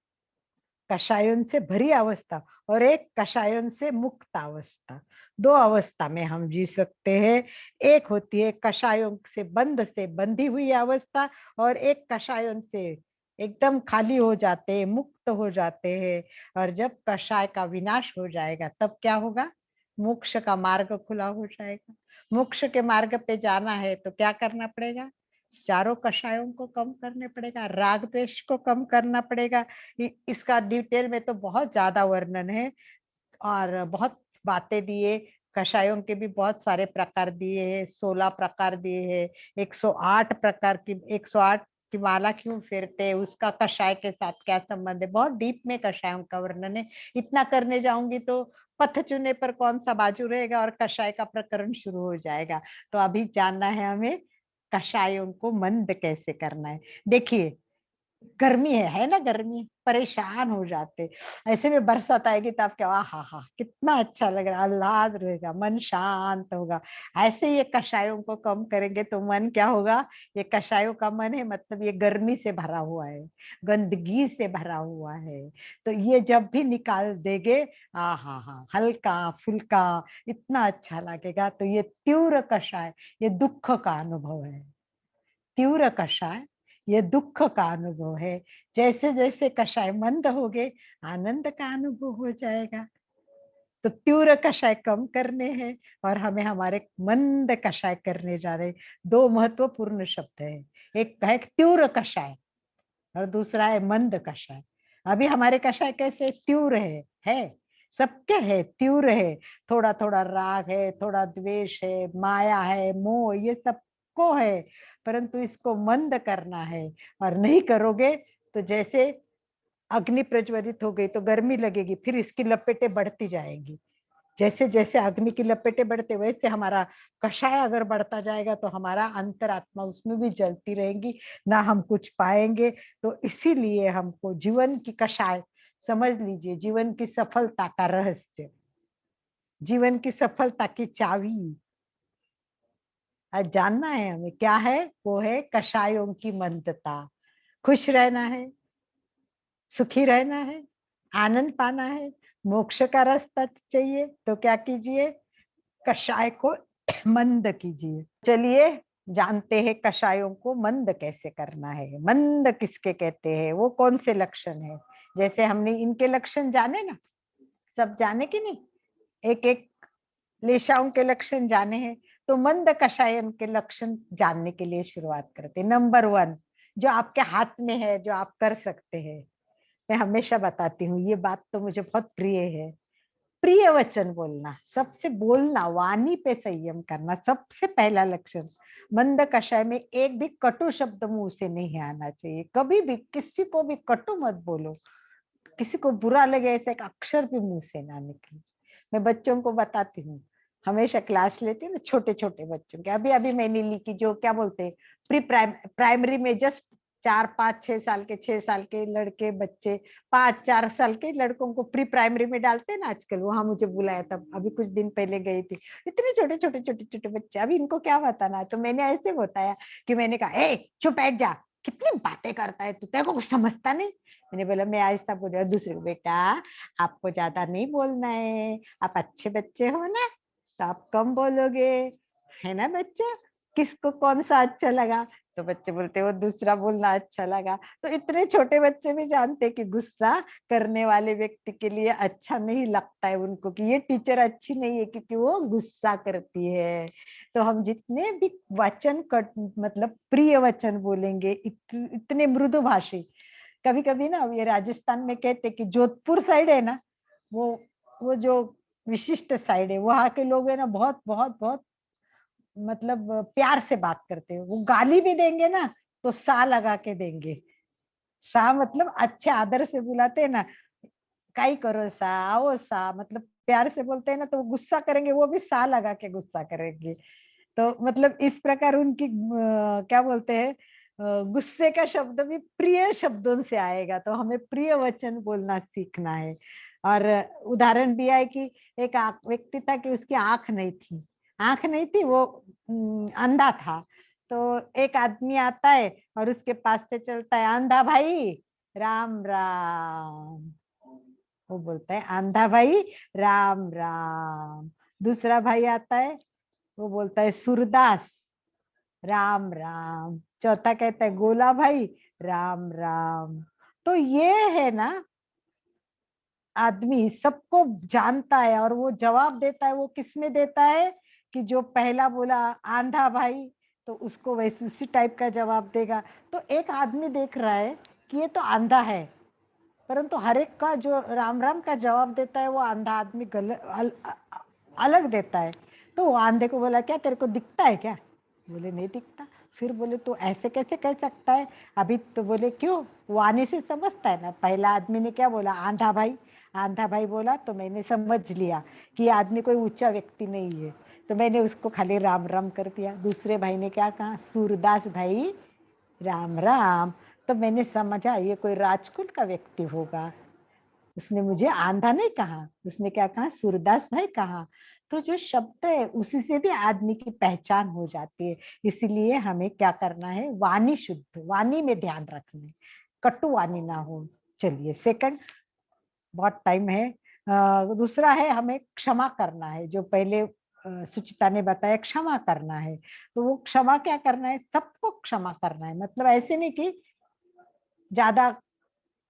कषायों से भरी अवस्था, और एक कषायों से मुक्त अवस्था। 2 अवस्था में हम जी सकते हैं। एक होती है कषायों से बंधी हुई अवस्था, और एक कषायों से एकदम खाली हो जाते हैं, मुक्त हो जाते हैं। और जब कषाय का विनाश हो जाएगा तब क्या होगा, मोक्ष का मार्ग खुला हो जाएगा। मोक्ष के मार्ग पे जाना है तो क्या करना पड़ेगा, चारों कषायों को कम करने पड़ेगा, राग द्वेष को कम करना पड़ेगा। इसका डिटेल में तो बहुत ज्यादा वर्णन है, और बहुत बातें दिए, कषायों के भी बहुत सारे प्रकार दिए हैं, 16 प्रकार दिए हैं, 108 प्रकार की, 108 की माला क्यों फेरते हैं, उसका कषाय के साथ क्या संबंध है, बहुत डीप में कषायों का वर्णन है। इतना करने जाऊंगी तो पथ चुने पर कौन सा बाजू रहेगा, और कषाय का प्रकरण शुरू हो जाएगा। तो अभी जानना है हमें कषायों को मंद कैसे करना है। देखिए, गर्मी है ना, गर्मी, परेशान हो जाते, ऐसे में बरसात आएगी तो आप क्या, हा हा कितना अच्छा लग रहा है, आह्लाद रहेगा, मन शांत होगा। ऐसे ये कषायों को कम करेंगे तो मन क्या होगा, ये कषायों का मन है, मतलब ये गर्मी से भरा हुआ है, गंदगी से भरा हुआ है, तो ये जब भी निकाल देंगे, आ हा हा, हल्का फुल्का, इतना अच्छा लगेगा। तो ये तीव्र कषाय, ये दुख का अनुभव है, तीव्र कषाय ये दुख का अनुभव है। जैसे जैसे कषाय मंद होगे, आनंद का अनुभव हो जाएगा। तो तीव्र कषाय कम करने हैं, और हमें हमारे मंद कषाय करने जा रहे। 2 महत्वपूर्ण शब्द है, एक है तीव्र कषाय और दूसरा है मंद कषाय। अभी हमारे कषाय कैसे, तीव्र है, सबके है, तीव्र है, थोड़ा थोड़ा राग है, थोड़ा द्वेष है, माया है, मोह, ये सबको है, परंतु इसको मंद करना है। और नहीं करोगे तो जैसे अग्नि प्रज्वलित हो गई तो गर्मी लगेगी, फिर इसकी लपेटें बढ़ती जाएंगी। जैसे जैसे अग्नि की लपेटें बढ़ते, वैसे हमारा कषाय अगर बढ़ता जाएगा तो हमारा अंतरात्मा उसमें भी जलती रहेगी, ना हम कुछ पाएंगे। तो इसीलिए हमको जीवन की कषाय समझ लीजिए, जीवन की सफलता का रहस्य, जीवन की सफलता की चाबी आज जानना है हमें, क्या है, वो है कषायों की मंदता। खुश रहना है, सुखी रहना है, आनंद पाना है, मोक्ष का रास्ता चाहिए, तो क्या कीजिए, कषाय को मंद कीजिए। चलिए जानते हैं कषायों को मंद कैसे करना है। मंद किसके कहते हैं, वो कौन से लक्षण है, जैसे हमने इनके लक्षण जाने ना, सब जाने कि नहीं, एक एक लेशाओं के लक्षण जाने हैं। तो मंद कषायन के लक्षण जानने के लिए शुरुआत करते हैं। नंबर 1, जो आपके हाथ में है, जो आप कर सकते हैं, मैं हमेशा बताती हूँ, ये बात तो मुझे बहुत प्रिय है, प्रिय वचन बोलना, सबसे बोलना, वाणी पे संयम करना, सबसे पहला लक्षण। मंद कषाय में एक भी कटु शब्द मुंह से नहीं आना चाहिए, कभी भी किसी को भी कटु मत बोलो, किसी को बुरा लगे ऐसा एक अक्षर भी मुंह से ना निकले। मैं बच्चों को बताती हूँ, हमेशा क्लास लेती हूँ ना, छोटे छोटे बच्चों के, अभी अभी मैंने ली की, जो क्या बोलते हैं, प्री प्राइमरी में जस्ट 4 5 6 साल के लड़के बच्चे, 5 4 साल के लड़कों को प्री प्राइमरी में डालते हैं ना आजकल। वहां मुझे बुलाया था, अभी कुछ दिन पहले गई थी। इतने छोटे छोटे छोटे छोटे बच्चे, अभी इनको क्या बताना। तो मैंने ऐसे बताया कि मैंने कहा, ए चुप बैठ जा, कितनी बातें करता है तू, तेरे को कुछ समझता नहीं। मैंने बोला, मैं आहिस्ता बोला दूसरे को, बेटा आपको ज्यादा नहीं बोलना है, आप अच्छे बच्चे हो ना, तो आप कम बोलोगे, है ना बच्चा। किसको कौन सा अच्छा लगा, तो बच्चे बोलते वो दूसरा बोलना अच्छा लगा। तो इतने छोटे बच्चे भी जानते कि गुस्सा करने वाले व्यक्ति के लिए अच्छा नहीं लगता है उनको, कि ये टीचर अच्छी नहीं है क्योंकि वो गुस्सा करती है। तो हम जितने भी वचन मतलब प्रिय वचन बोलेंगे, इतने मृदु भाषी। कभी कभी ना ये राजस्थान में कहते कि जोधपुर साइड है ना, वो वो जो विशिष्ट साइड है, वहां के लोग है ना बहुत बहुत बहुत मतलब प्यार से बात करते हैं। वो गाली भी देंगे ना तो सा लगा के देंगे। सा मतलब अच्छे आदर से बुलाते हैं ना, काई करो सा, आओ सा, मतलब प्यार से बोलते हैं ना। तो वो गुस्सा करेंगे, वो भी सा लगा के गुस्सा करेंगे। तो मतलब इस प्रकार उनकी क्या बोलते हैं, गुस्से का शब्द भी प्रिय शब्दों से आएगा। तो हमें प्रिय वचन बोलना सीखना है। और उदाहरण दिया है कि एक व्यक्ति था कि उसकी आंख नहीं थी, आंख नहीं थी, वो अंधा था। तो एक आदमी आता है और उसके पास से चलता है, अंधा भाई राम राम। वो बोलता है, अंधा भाई राम राम। दूसरा भाई आता है, वो बोलता है, सूरदास राम राम। चौथा कहता है, गोला भाई राम राम। तो ये है ना, आदमी सबको जानता है और वो जवाब देता है। वो किस में देता है कि जो पहला बोला आंधा भाई, तो उसको वैसे उसी टाइप का जवाब देगा। तो एक आदमी देख रहा है कि ये तो आंधा है, परंतु हर एक का जो राम राम का जवाब देता है वो आंधा आदमी अलग देता है। तो वो आंधे को बोला, क्या तेरे को दिखता है क्या? बोले नहीं दिखता। फिर बोले तो ऐसे कैसे कह सकता है अभी? तो बोले क्यों, वाणी से समझता है ना। पहला आदमी ने क्या बोला, आंधा भाई। आंधा भाई बोला तो मैंने समझ लिया कि ये आदमी कोई ऊंचा व्यक्ति नहीं है, तो मैंने उसको खाली राम राम कर दिया। दूसरे भाई ने क्या कहा, सूरदास भाई राम राम। तो मैंने समझा ये कोई राजकुल का व्यक्ति होगा। उसने मुझे आंधा नहीं कहा, उसने क्या कहा, सूरदास भाई कहा। तो जो शब्द है उसी से भी आदमी की पहचान हो जाती है। इसीलिए हमें क्या करना है, वाणी शुद्ध, वाणी में ध्यान रखना है, कटु वाणी ना हो। चलिए सेकंड, बहुत टाइम है। दूसरा है, हमें क्षमा करना है। जो पहले सुचिता ने बताया, क्षमा करना है। तो वो क्षमा क्या करना है, सबको क्षमा करना है। मतलब ऐसे नहीं कि ज्यादा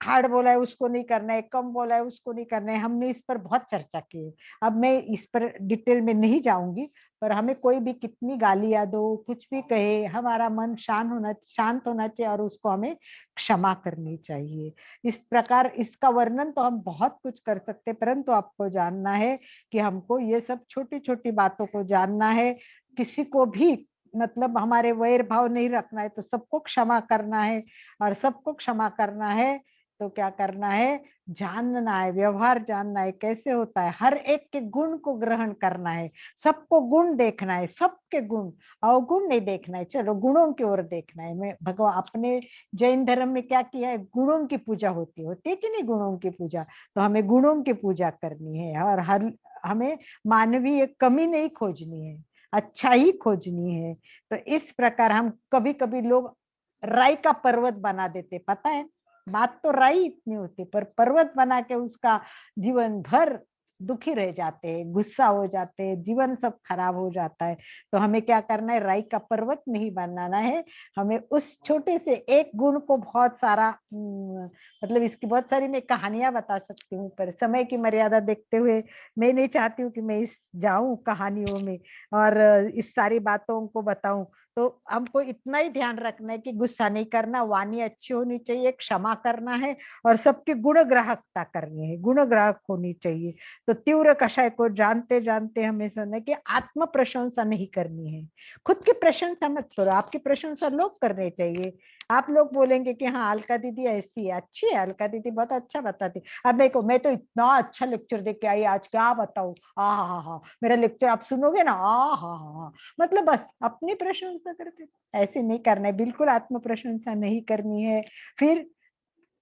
हार्ड बोला है उसको नहीं करना है, कम बोला है उसको नहीं करना है। हमने इस पर बहुत चर्चा की है, अब मैं इस पर डिटेल में नहीं जाऊंगी। पर हमें कोई भी कितनी गालियां दो, कुछ भी कहे, हमारा मन शांत होना चाहिए और उसको हमें क्षमा करनी चाहिए। इस प्रकार इसका वर्णन तो हम बहुत कुछ कर सकते, परंतु आपको जानना है कि हमको ये सब छोटी छोटी बातों को जानना है। किसी को भी मतलब हमारे वैर भाव नहीं रखना है, तो सबको क्षमा करना है। और सबको क्षमा करना है तो क्या करना है, जानना है, व्यवहार जानना है कैसे होता है, हर एक के गुण को ग्रहण करना है, सबको गुण देखना है, सबके गुण, अवगुण नहीं देखना है। चलो गुणों की ओर देखना है। मैं भगवान अपने जैन धर्म में क्या किया है, गुणों की पूजा होती है कि नहीं, गुणों की पूजा। तो हमें गुणों की पूजा करनी है और हर हमें मानवीय कमी नहीं खोजनी है, अच्छा ही खोजनी है। तो इस प्रकार हम कभी कभी लोग राई का पर्वत बना देते, पता है, बात तो राई इतनी होती, पर पर्वत बना के उसका जीवन भर दुखी रह जाते हैं, गुस्सा हो जाते हैं, जीवन सब खराब हो जाता है। तो हमें क्या करना है, राई का पर्वत नहीं बनाना है। हमें उस छोटे से एक गुण को बहुत सारा मतलब इसकी बहुत सारी मैं कहानियां बता सकती हूँ, पर समय की मर्यादा देखते हुए मैं नहीं चाहती हूँ कि मैं इस जाऊं कहानियों में और इस सारी बातों को बताऊं। तो हमको इतना ही ध्यान रखना है कि गुस्सा नहीं करना, वाणी अच्छी होनी चाहिए, क्षमा करना है और सबकी गुणग्राहकता करनी है, गुणग्राहक होनी चाहिए। तो तीव्र कषाय को जानते जानते हमें समझना कि आत्म प्रशंसा नहीं करनी है। खुद की प्रशंसा मत करो, आपकी प्रशंसा लोग करने चाहिए। आप लोग बोलेंगे कि हाँ अलका दीदी ऐसी है, अच्छी है, अलका दीदी बहुत अच्छा बताती। अब देखो मैं तो इतना अच्छा लेक्चर दे के आई आज, क्या बताऊं, आ हा हा, मेरा लेक्चर आप सुनोगे ना, आ हा हा। मतलब बस अपनी प्रशंसा करते, ऐसे नहीं करना है, बिल्कुल आत्म प्रशंसा नहीं करनी है। फिर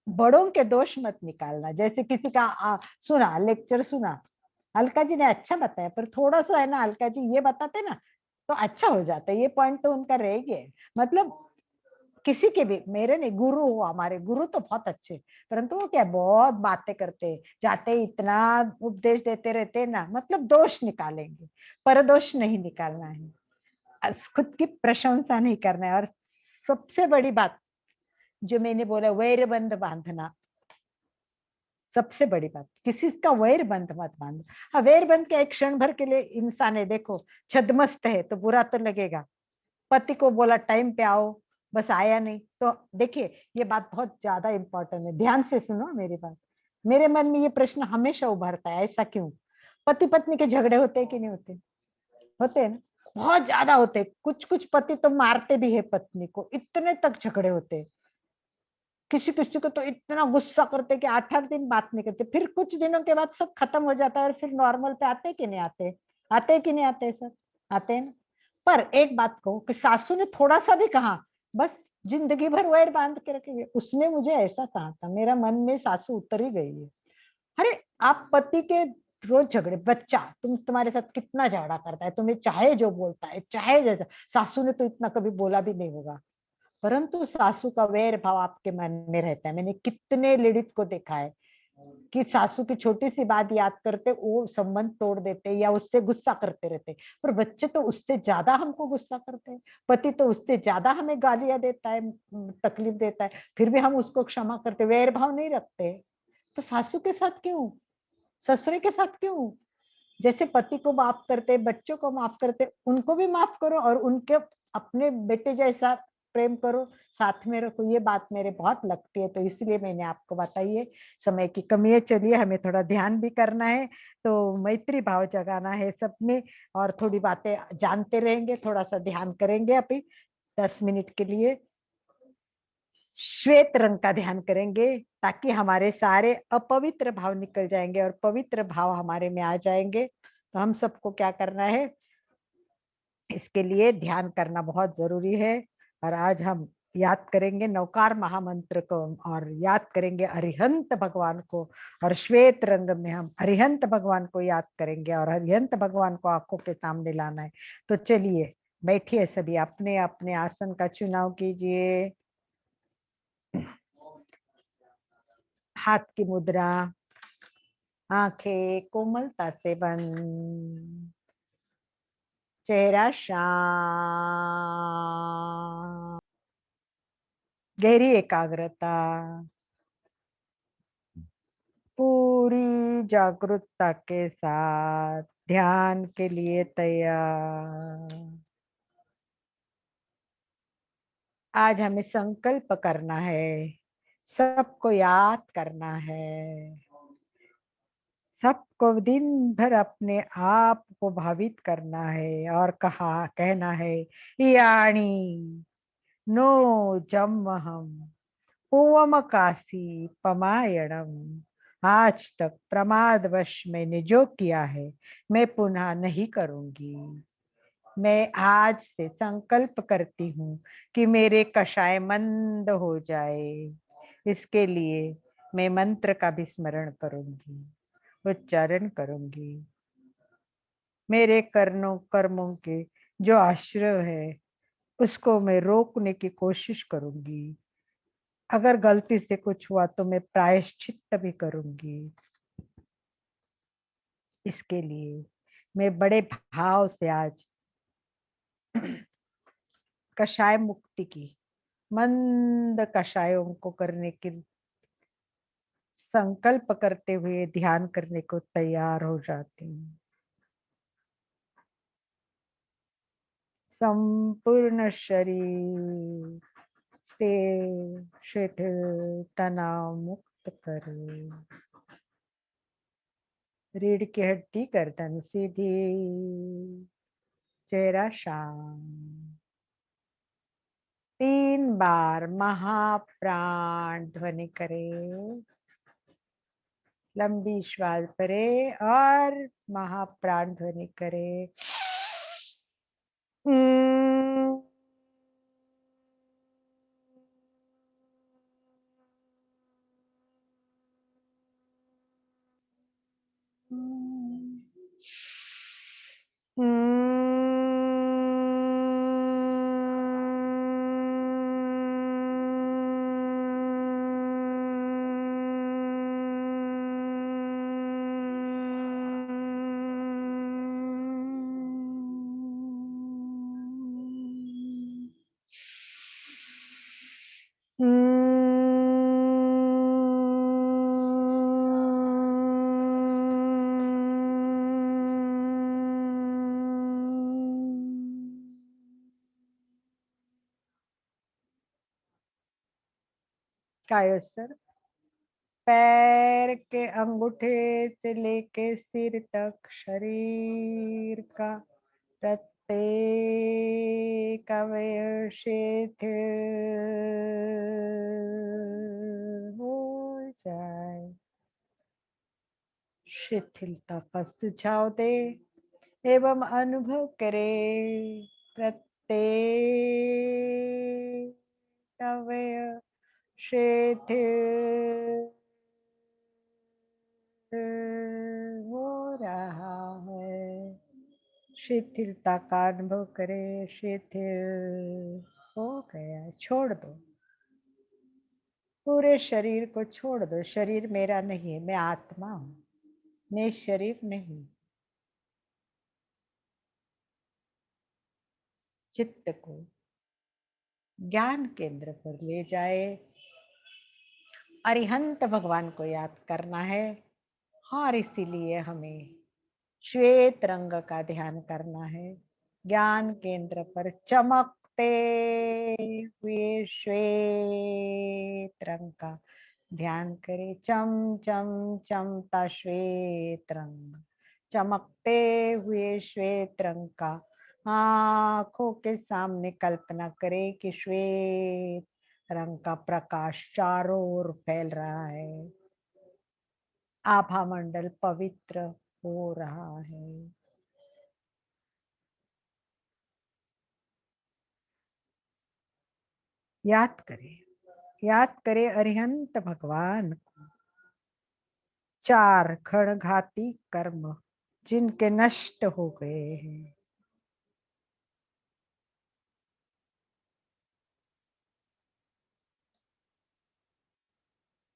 बड़ों के दोष मत निकालना। जैसे किसी का सुना लेक्चर, सुना अलका जी ने अच्छा बताया, पर थोड़ा सा है ना अलका जी ये बताते ना तो अच्छा हो जाता है, ये पॉइंट तो उनका रह गया। मतलब किसी के भी, मेरे नहीं, गुरु हो, हमारे गुरु तो बहुत अच्छे, परंतु वो क्या बहुत बातें करते जाते, इतना उपदेश देते रहते ना, मतलब दोष निकालेंगे, पर दोष नहीं निकालना है, खुद की प्रशंसा नहीं करना है। और सबसे बड़ी बात जो मैंने बोला, वैरबंध बांधना, सबसे बड़ी बात, किसी का वैर बंध मत बांधो। हाँ वैर बंध के एक क्षण भर के लिए इंसान है, देखो छदमस्त है तो बुरा तो लगेगा, पति को बोला टाइम पे आओ, बस आया नहीं, तो देखिए ये बात बहुत ज्यादा इंपॉर्टेंट है, ध्यान से सुनो मेरी बात। मेरे मन में ये प्रश्न हमेशा उभरता है, ऐसा क्यों? पति पत्नी के झगड़े होते हैं कि नहीं होते? होते हैं ना, बहुत ज्यादा होते हैं। कुछ कुछ पति तो मारते भी है पत्नी को, इतने तक झगड़े होते हैं। किसी किसी को तो इतना गुस्सा करते कि 8 8 दिन बात नहीं करते, फिर कुछ दिनों के बाद सब खत्म हो जाता है और फिर नॉर्मल पे आते कि नहीं आते? आते कि नहीं आते सर? आते हैं ना। पर एक बात कहो कि सासू ने थोड़ा सा भी कहा, बस जिंदगी भर वैर बांध के रखेंगे। उसने मुझे ऐसा कहा था, मेरा मन में सासू उतर ही गई है। अरे आप पति के रोज झगड़े, बच्चा तुम्हारे साथ कितना झगड़ा करता है, तुम्हें चाहे जो बोलता है, चाहे जैसा, सासू ने तो इतना कभी बोला भी नहीं होगा, परंतु सासू का वैर भाव आपके मन में रहता है। मैंने कितने लेडीज को देखा है कि सासू की छोटी सी बात याद करते वो संबंध तोड़ देते या उससे गुस्सा करते रहते, पर बच्चे तो उससे ज्यादा हमको गुस्सा करते हैं, पति तो उससे ज्यादा हमें गालियां देता है, तकलीफ देता है, फिर भी हम उसको क्षमा करते, वैर भाव नहीं रखते। तो सासू के साथ क्यों, ससुरे के साथ क्यों? जैसे पति को माफ करते, बच्चों को माफ करते, उनको भी माफ करो और उनके अपने बेटे जैसा प्रेम करो, साथ में रखो। ये बात मेरे बहुत लगती है, तो इसलिए मैंने आपको बताई है। समय की कमी है, चलिए हमें थोड़ा ध्यान भी करना है, तो मैत्री भाव जगाना है सब में, और थोड़ी बातें जानते रहेंगे, थोड़ा सा ध्यान करेंगे अभी 10 मिनट के लिए। श्वेत रंग का ध्यान करेंगे ताकि हमारे सारे अपवित्र भाव निकल जाएंगे और पवित्र भाव हमारे में आ जाएंगे। तो हम सबको क्या करना है, इसके लिए ध्यान करना बहुत जरूरी है। और आज हम याद करेंगे नवकार महामंत्र को, और याद करेंगे अरिहंत भगवान को, और श्वेत रंग में हम अरिहंत भगवान को याद करेंगे, और अरिहंत भगवान को आंखों के सामने लाना है। तो चलिए बैठिए, सभी अपने अपने आसन का चुनाव कीजिए, हाथ की मुद्रा, आंखें कोमलता से बंद, चेहरा शांत, गहरी एकाग्रता, पूरी जागरूकता के साथ ध्यान के लिए तैयार। आज हमें संकल्प करना है, सबको याद करना है, सबको दिन भर अपने आप को भावित करना है और कहना है, यानी नो जम्महम पूवम काशी पमायणम। आज तक प्रमादवश मैंने जो किया है मैं पुनः नहीं करूंगी। मैं आज से संकल्प करती हूँ कि मेरे कषाय मंद हो जाए। इसके लिए मैं मंत्र का भी स्मरण करूंगी, उच्चारण करूंगी। मेरे कर्मों के जो आश्रय है उसको मैं रोकने की कोशिश करूंगी। अगर गलती से कुछ हुआ तो मैं प्रायश्चित भी करूंगी। इसके लिए मैं बड़े भाव से आज कषाय मुक्ति की, मंद कषायों को करने की संकल्प करते हुए ध्यान करने को तैयार हो जाती हूँ। संपूर्ण शरीर से शिथिल तनाव मुक्त करें। रीढ़ की हड्डी गर्दन सीधी, चेहरा शांत। 3 बार महाप्राण ध्वनि करें। लंबी श्वास भरे और महाप्राण ध्वनि करें। कायोसर पैर के अंगूठे से लेके सिर तक शरीर का प्रत्येक अवयव शिथिल हो जाए। शिथिलता का सुझाव दे एवं अनुभव करे प्रत्येक अवयव शिथिल हो रहा है। शिथिलता का अनुभव करे। शिथिल हो गया। छोड़ दो, पूरे शरीर को छोड़ दो। शरीर मेरा नहीं है, मैं आत्मा हूं, मैं शरीर नहीं। चित्त को ज्ञान केंद्र पर ले जाए। अरिहंत भगवान को याद करना है और इसीलिए हमें श्वेत रंग का ध्यान करना है। ज्ञान केंद्र पर चमकते हुए श्वेत रंग का ध्यान करें। चम चम चमता श्वेत रंग, चमकते हुए श्वेत रंग का आंखों के सामने कल्पना करें कि श्वेत रंग का प्रकाश चारों ओर फैल रहा है। आभा मंडल पवित्र हो रहा है। याद करें अरिहंत भगवान को। 4 क्षणघाती कर्म जिनके नष्ट हो गए हैं।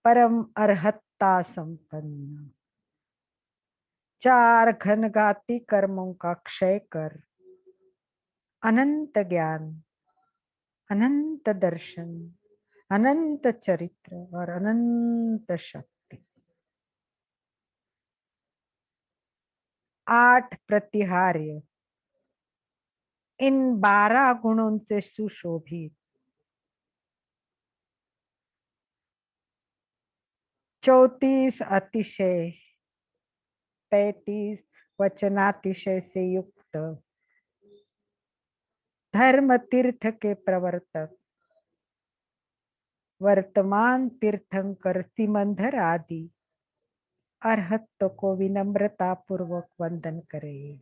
परम अर्हत्ता संपन्न 4 घनघाती कर्मों का क्षय कर अनंत ज्ञान, अनंत दर्शन, अनंत चरित्र और अनंत शक्ति। 8 प्रतिहार्य इन 12 गुणों से सुशोभित 34 अतिशय, 33 वचनातिशय से युक्त धर्म तीर्थ के प्रवर्तक, वर्तमान तीर्थंकर सिमंदर आदि अरहत्त को विनम्रता पूर्वक वंदन करें।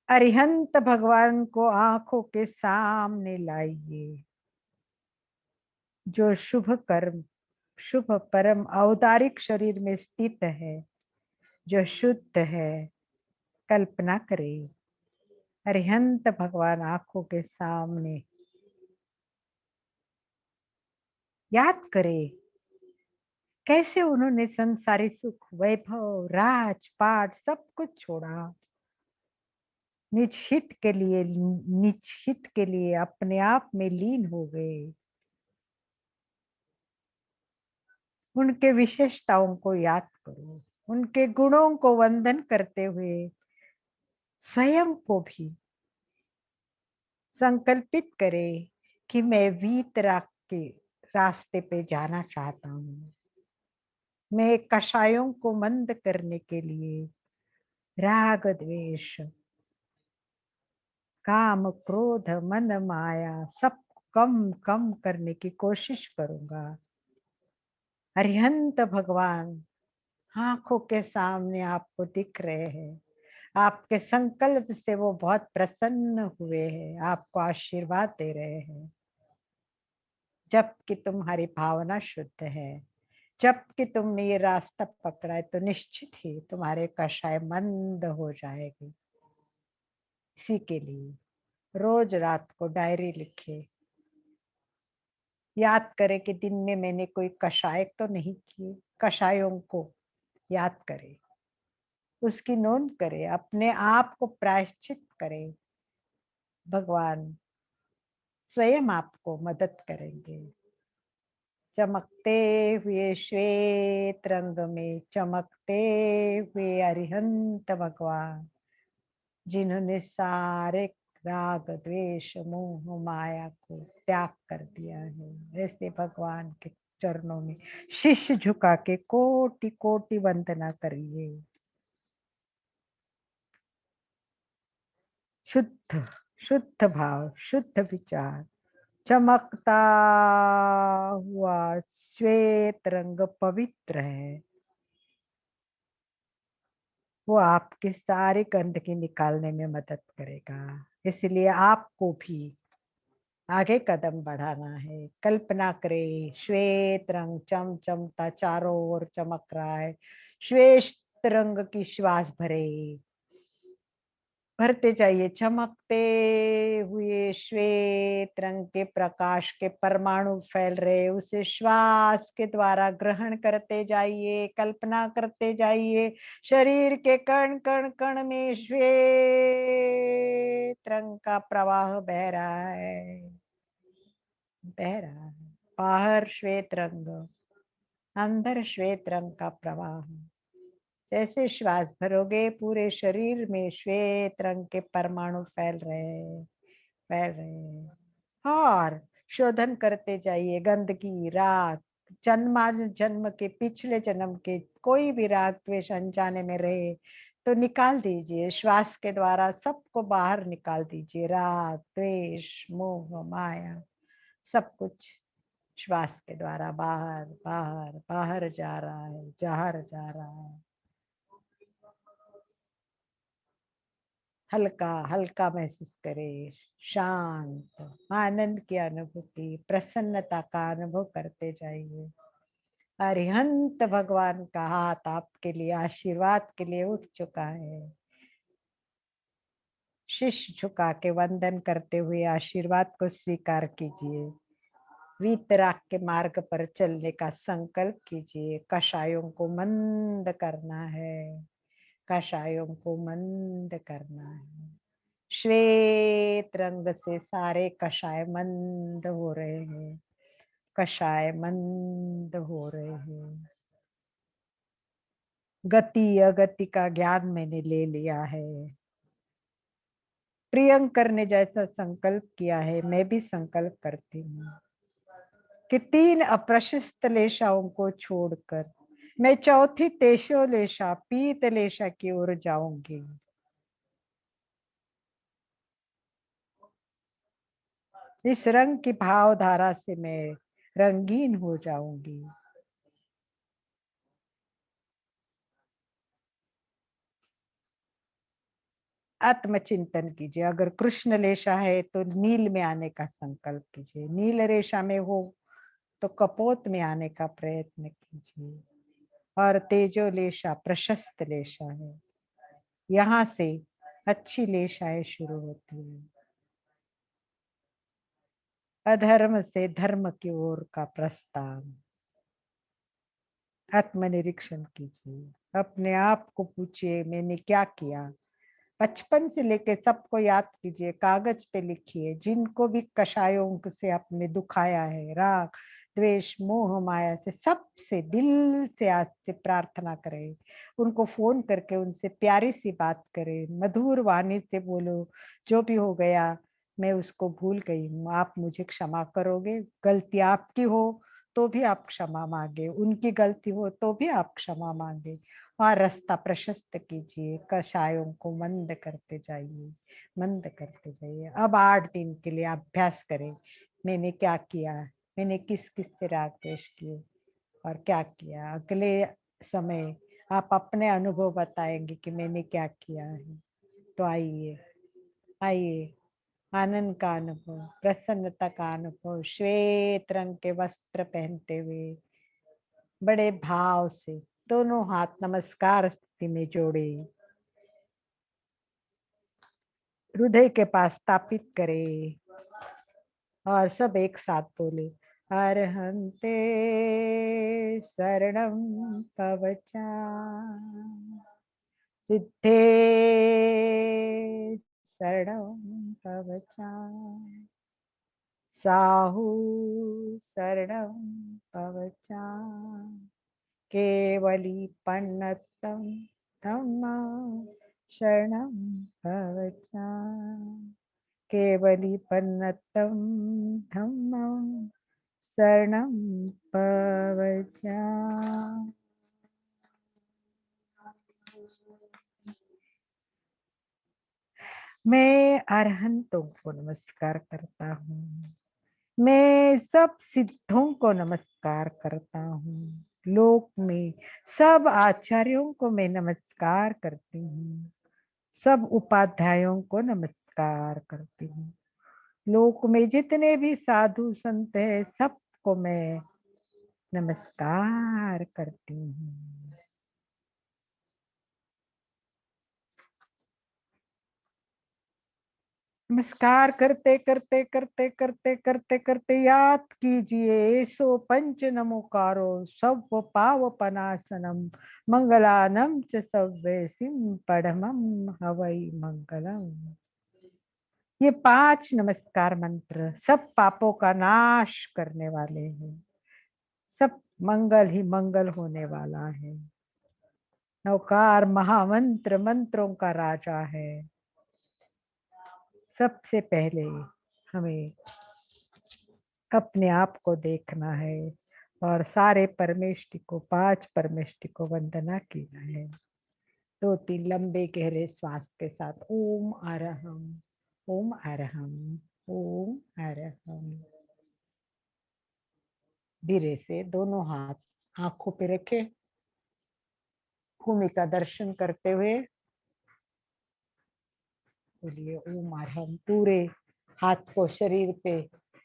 अरिहंत भगवान को आंखों के सामने लाइए, जो शुभ कर्म, शुभ परम औदारिक शरीर में स्थित है, जो शुद्ध है। कल्पना करें अरिहंत भगवान आंखों के सामने। याद करें कैसे उन्होंने संसारी सुख, वैभव, राजपाट सब कुछ छोड़ा। निज हित के लिए अपने आप में लीन हो गए। उनके विशेषताओं को याद करो, उनके गुणों को वंदन करते हुए स्वयं को भी संकल्पित करें कि मैं वीतराग के रास्ते पे जाना चाहता हूँ। मैं कषायों को मंद करने के लिए राग द्वेष काम क्रोध मन माया सब कम कम करने की कोशिश करूंगा। अरिहंत भगवान आंखों के सामने आपको दिख रहे हैं। आपके संकल्प से वो बहुत प्रसन्न हुए हैं, आपको आशीर्वाद दे रहे हैं। जबकि तुम्हारी भावना शुद्ध है, जबकि तुमने ये रास्ता पकड़ा है, तो निश्चित ही तुम्हारे कषाय मंद हो जाएगी। इसी के लिए रोज रात को डायरी लिखे, याद करे कि दिन में मैंने कोई कषाय तो नहीं किए। कषायों को याद करे, उसकी नोंद करे, अपने आप को प्रायश्चित करे। भगवान स्वयं आपको मदद करेंगे। चमकते हुए श्वेत रंग में चमकते हुए अरिहंत भगवान, जिन्होंने सारे राग द्वेष मोह माया को त्याग कर दिया है, ऐसे भगवान के चरणों में शीश झुका के कोटि कोटि वंदना करिए। शुद्ध शुद्ध भाव, शुद्ध विचार, चमकता हुआ श्वेत रंग पवित्र है। वो आपकी सारी गंदगी निकालने में मदद करेगा। इसलिए आपको भी आगे कदम बढ़ाना है। कल्पना करें, श्वेत रंग चमचमता चारों ओर चमक रहा है। श्वेत रंग की श्वास भरे, भरते जाइए। चमकते हुए श्वेत रंग के प्रकाश के परमाणु फैल रहे, उसे श्वास के द्वारा ग्रहण करते जाइए। कल्पना करते जाइए, शरीर के कण कण कण में श्वेत रंग का प्रवाह बह रहा है, बह रहा है। बाहर श्वेत रंग, अंदर श्वेत रंग का प्रवाह। जैसे श्वास भरोगे, पूरे शरीर में श्वेत रंग के परमाणु फैल रहे, फैल रहे। और शोधन करते जाइए, गंदगी राग जन्म जन्म के, पिछले जन्म के कोई भी राग द्वेष अनजाने में रहे तो निकाल दीजिए। श्वास के द्वारा सबको बाहर निकाल दीजिए। राग द्वेष मोह माया सब कुछ श्वास के द्वारा बाहर बाहर बाहर जा रहा है, बाहर जा रहा है। हल्का हल्का महसूस करें, शांत आनंद की अनुभूति, प्रसन्नता का अनुभव करते जाइए। अरिहंत भगवान का हाथ आपके लिए आशीर्वाद के लिए उठ चुका है। शीश झुका के वंदन करते हुए आशीर्वाद को स्वीकार कीजिए। वीतराग के मार्ग पर चलने का संकल्प कीजिए। कषायों को मंद करना है, कषायों को मंद करना है। श्वेत रंग से सारे कषाय मंद हो रहे हैं, कषाय मंद हो रहे हैं। गति अगति का ज्ञान मैंने ले लिया है। प्रियंकर ने जैसा संकल्प किया है, मैं भी संकल्प करती हूँ कि 3 अप्रशस्त लेशाओं को छोड़कर मैं चौथी तेशो लेशा पीत लेशा की ओर जाऊंगी। इस रंग की भावधारा से मैं रंगीन हो जाऊंगी। आत्मचिंतन कीजिए। अगर कृष्ण रेशा है तो नील में आने का संकल्प कीजिए। नील रेशा में हो तो कपोत में आने का प्रयत्न कीजिए। और तेजो लेशा प्रशस्त लेशा है, यहाँ से अच्छी लेशाएं शुरू होती है। अधर्म से धर्म की ओर का प्रस्थान। आत्मनिरीक्षण कीजिए। अपने आप को पूछिए, मैंने क्या किया। बचपन से लेके सबको याद कीजिए, कागज पे लिखिए। जिनको भी कषायों से आपने दुखाया है, राग द्वेष मोह माया से, सबसे दिल से आज से प्रार्थना करें। उनको फोन करके उनसे प्यारी सी बात करें, मधुर वाणी से बोलो, जो भी हो गया मैं उसको भूल गई हूँ, आप मुझे क्षमा करोगे। गलती आपकी हो तो भी आप क्षमा मांगे, उनकी गलती हो तो भी आप क्षमा मांगे और रास्ता प्रशस्त कीजिए, कषायों को मंद करते जाइए, मंद करते जाइए। अब 8 दिन के लिए अभ्यास करें, मैंने क्या किया, मैंने किस किस से राग द्वेष किए और क्या किया। अगले समय आप अपने अनुभव बताएंगे कि मैंने क्या किया है। तो आइए आइए, आनंद का अनुभव, प्रसन्नता का अनुभव, श्वेत रंग के वस्त्र पहनते हुए बड़े भाव से दोनों हाथ नमस्कार स्थिति में जोड़े, हृदय के पास स्थापित करें और सब एक साथ बोले, अरहंते शरणं पवचा, सिद्धे शरणं पवचा, साहु शरणं पवचा, केवली पन्नतं धम्मं शरणं पवचा, केवली पन्नतं धम्मं शरणं पवचा। मैं अरहंतों को नमस्कार करता हूँ, मैं सब सिद्धों को नमस्कार करता हूँ, लोक में सब आचार्यों को मैं नमस्कार करती हूँ, सब उपाध्यायों को नमस्कार करती हूँ, लोक में जितने भी साधु संत है सबको मैं नमस्कार करती हूँ। नमस्कार करते करते करते करते करते करते याद कीजिए सो पंच नमोकारो सब पावपनासनम मंगलानम च सव्यसिम परमम हवै मंगलम। ये 5 नमस्कार मंत्र सब पापों का नाश करने वाले हैं, सब मंगल ही मंगल होने वाला है। नवकार महामंत्र मंत्रों का राजा है। सबसे पहले हमें अपने आप को देखना है और सारे परमेष्टि को, 5 परमेष्टि को वंदना किया है। 2-3 लंबे गहरे श्वास के साथ ओम अरहम, ओम अरहम, ओम अरहम। धीरे से दोनों हाथ आंखों पे रखे, भूमि का दर्शन करते हुए बोलिए ओम अरहम। पूरे हाथ को शरीर पे,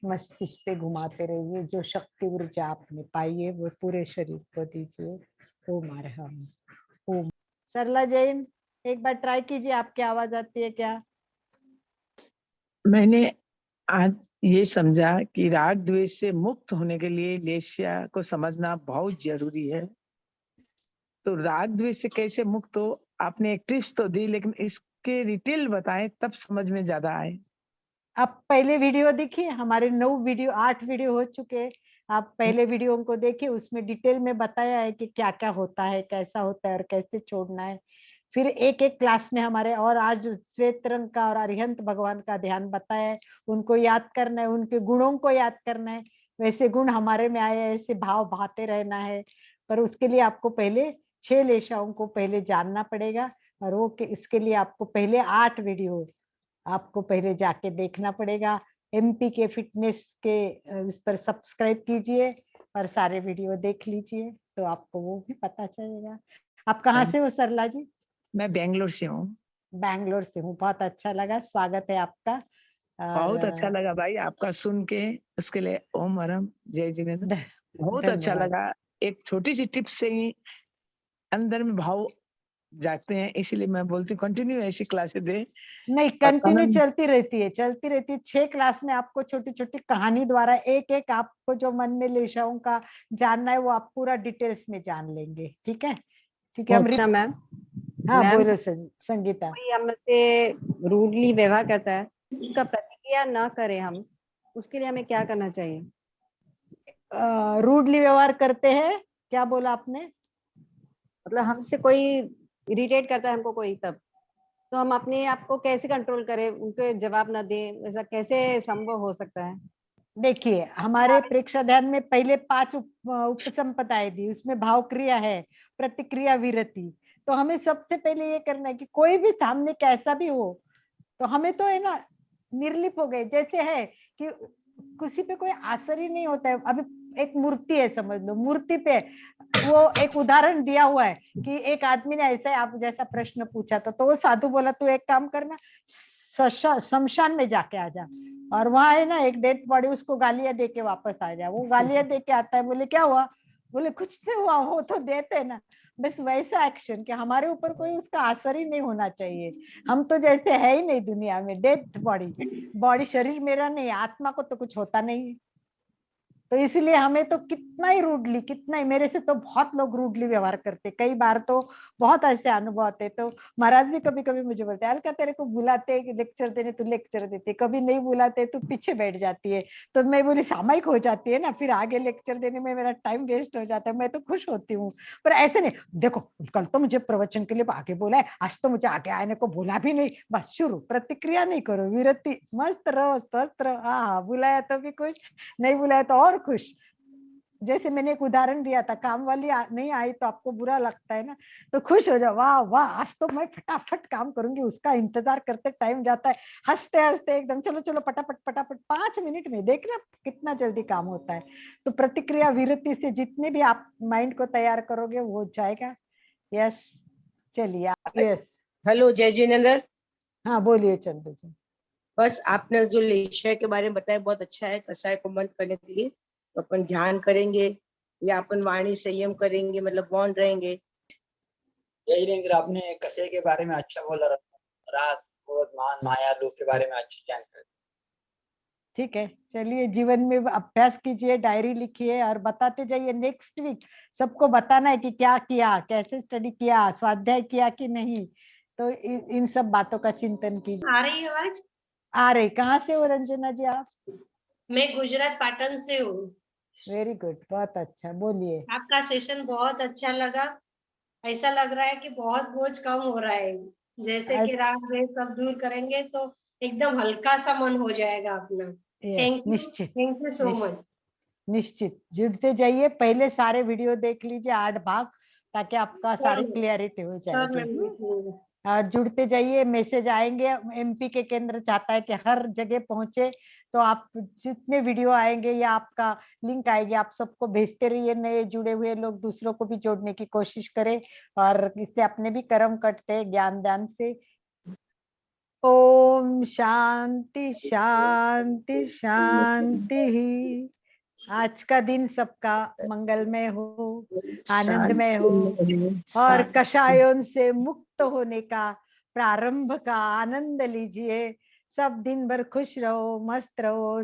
मस्तिष्क पे घुमाते रहिए, जो शक्ति ऊर्जा आपने पाई है वो पूरे शरीर को दीजिए। ओम अरहम, ओम। सरला जैन, एक बार ट्राई कीजिए, आपकी आवाज आती है क्या? मैंने आज ये समझा कि राग द्वेष से मुक्त होने के लिए लेस्या को समझना बहुत जरूरी है। तो राग द्वेष से कैसे मुक्त हो, आपने एक टिप्स तो दी, लेकिन इसके डिटेल बताएं तब समझ में ज्यादा आए। आप पहले वीडियो देखिए, हमारे 8 वीडियो हो चुके हैं। आप पहले वीडियो को देखिए, उसमें डिटेल में बताया है कि क्या क्या होता है, कैसा होता है और कैसे छोड़ना है। फिर एक एक क्लास में हमारे, और आज श्वेत रंग का और अरिहंत भगवान का ध्यान बताया है, उनको याद करना है, उनके गुणों को याद करना है। वैसे गुण हमारे में आए, ऐसे भाव भाते रहना है। पर उसके लिए आपको पहले 6 लेशाओं को पहले जानना पड़ेगा, और वो इसके लिए आपको पहले 8 वीडियो आपको पहले जाके देखना पड़ेगा। MP के फिटनेस के इस पर सब्सक्राइब कीजिए और सारे वीडियो देख लीजिए, तो आपको वो भी पता चलेगा। आप कहाँ से हो सरला जी? मैं बेंगलोर से हूँ। बैंगलोर से हूँ। बहुत अच्छा लगा, स्वागत है आपका। बहुत अच्छा और लगा भाई आपका सुन के, उसके लिए ओम अरहम, जय जिनेन्द्र। बहुत अच्छा धन्यवाद। लगा। एक छोटी सी टिप से ही अंदर में भाव जागते हैं, इसीलिए मैं बोलती हूँ कंटिन्यू ऐसी क्लासेस दे। नहीं, कंटिन्यू चलती रहती है, चलती रहती है। 6 क्लास में आपको छोटी छोटी कहानी द्वारा एक एक आपको जो मन में लेशाओं का जानना है वो आप पूरा डिटेल्स में जान लेंगे। ठीक है, ठीक है। हम ना मैम, हाँ मैम बोलो संगीता। कोई हमसे रूडली व्यवहार करता है, उसका प्रतिक्रिया ना करें हम, उसके लिए हमें क्या करना चाहिए? रूडली व्यवहार करते हैं, क्या बोला आपने? मतलब हमसे कोई इरिटेट करता है हमको कोई, तब तो हम अपने आप को कैसे कंट्रोल करें, उनको जवाब ना दें, ऐसा कैसे संभव हो सकता है? देखिए हमारे प्रेक्षा ध्यान में पहले 5 उपसंपदाएं दी, उसमें भाव क्रिया है, प्रतिक्रिया विरति। तो हमें सबसे पहले ये करना है कि कोई भी सामने कैसा भी हो तो हमें तो है ना निर्लिप हो गए, जैसे है कि किसी पे कोई असर ही नहीं होता है। अभी एक मूर्ति है, समझ लो मूर्ति पे वो एक उदाहरण दिया हुआ है कि एक आदमी ने ऐसा आप जैसा प्रश्न पूछा था, तो वो साधु बोला तू एक काम करना, शमशान में जाके आ जा और वहां है ना एक डेड बॉडी, उसको गालियां दे के वापस आ जा। वो गालियां दे के आता है, बोले क्या हुआ, बोले कुछ नहीं हुआ, वो तो देते ना। बस वैसा एक्शन कि हमारे ऊपर कोई उसका असर ही नहीं होना चाहिए। हम तो जैसे है ही नहीं दुनिया में, डेड बॉडी, बॉडी शरीर मेरा नहीं, आत्मा को तो कुछ होता नहीं है। तो इसलिए हमें तो कितना ही रूडली, कितना ही, मेरे से तो बहुत लोग रूडली व्यवहार करते, कई बार तो बहुत ऐसे अनुभव आते। तो महाराज भी कभी कभी मुझे बोलते हैं अलका तेरे को बुलाते कि लेक्चर देने, तू लेक्चर देते, कभी नहीं बुलाते तू पीछे बैठ जाती है। तो मैं बोली सामयिक हो जाती है ना, फिर आगे लेक्चर देने में मेरा टाइम वेस्ट हो जाता है, मैं तो खुश होती हूँ। पर ऐसे नहीं, देखो कल तो मुझे प्रवचन के लिए आगे बोला है, आज तो मुझे आगे आने को बोला भी नहीं, बस शुरू, प्रतिक्रिया नहीं करो, विरति, मस्त रहो, स्वस्थ रहो। हाँ बुलाया तो भी खुश, नहीं बुलाया तो और खुश। जैसे मैंने एक उदाहरण दिया था, काम वाली नहीं आई तो आपको बुरा लगता है ना, तो खुश हो जाओ, वाह वाह आज तो मैं फटाफट काम करूंगी, उसका इंतजार करते टाइम जाता है, हंसते हंसते एकदम चलो चलो पटापट पटापट, 5 मिनट में देखना कितना जल्दी काम होता है। तो प्रतिक्रिया विरति से जितने भी आप माइंड को तैयार करोगे वो हो जाएगा। यस, चलिए। यस, हेलो जय जिनेंद्र। हाँ बोलिए चंदू जी। बस आपने जो लेशय के बारे में बताया बहुत अच्छा है, कसाय को बंद करने के लिए तो अपन ध्यान करेंगे या अपन वाणी संयम करेंगे, मतलब मौन रहेंगे। जय जिनेंद्र, आपने कसाय के बारे में अच्छा बोला, राग क्रोध मान माया लोभ के बारे में अच्छी जानकारी। ठीक है, चलिए जीवन में अभ्यास कीजिए, डायरी लिखिए और बताते जाइए। नेक्स्ट वीक सबको बताना है कि क्या किया, कैसे स्टडी किया, स्वाध्याय किया कि नहीं। तो इन सब बातों का चिंतन कीजिए। आ रही है आवाज? आ रही, कहाँ से हो रंजना जी आप? मैं गुजरात पाटन से हूँ। वेरी गुड, बहुत अच्छा, बोलिए। आपका सेशन बहुत अच्छा लगा। ऐसा लग रहा है कि बहुत बोझ कम हो रहा है, जैसे कि राग द्वेष सब दूर करेंगे तो एकदम हल्का सा मन हो जाएगा अपना। निश्चित, थैंक यू सो मच। निश्चित जुड़ते जाइए, पहले सारे वीडियो देख लीजिए 8 भाग, ताकि आपका सारी क्लियरिटी हो जाएगी। और जुड़ते जाइए, मैसेज आएंगे, एमपी के केंद्र चाहता है कि हर जगह पहुंचे, तो आप जितने वीडियो आएंगे या आपका लिंक आएगी आप सबको भेजते रहिए। नए जुड़े हुए लोग दूसरों को भी जोड़ने की कोशिश करें और इससे अपने भी कर्म कटते हैं ज्ञान दान से। ओम शांति शांति शांति। आज का दिन सबका मंगलमय हो, आनंदमय हो और कषायों से मुक्त होने का प्रारंभ का आनंद लीजिए। सब दिन भर खुश रहो, मस्त रहो,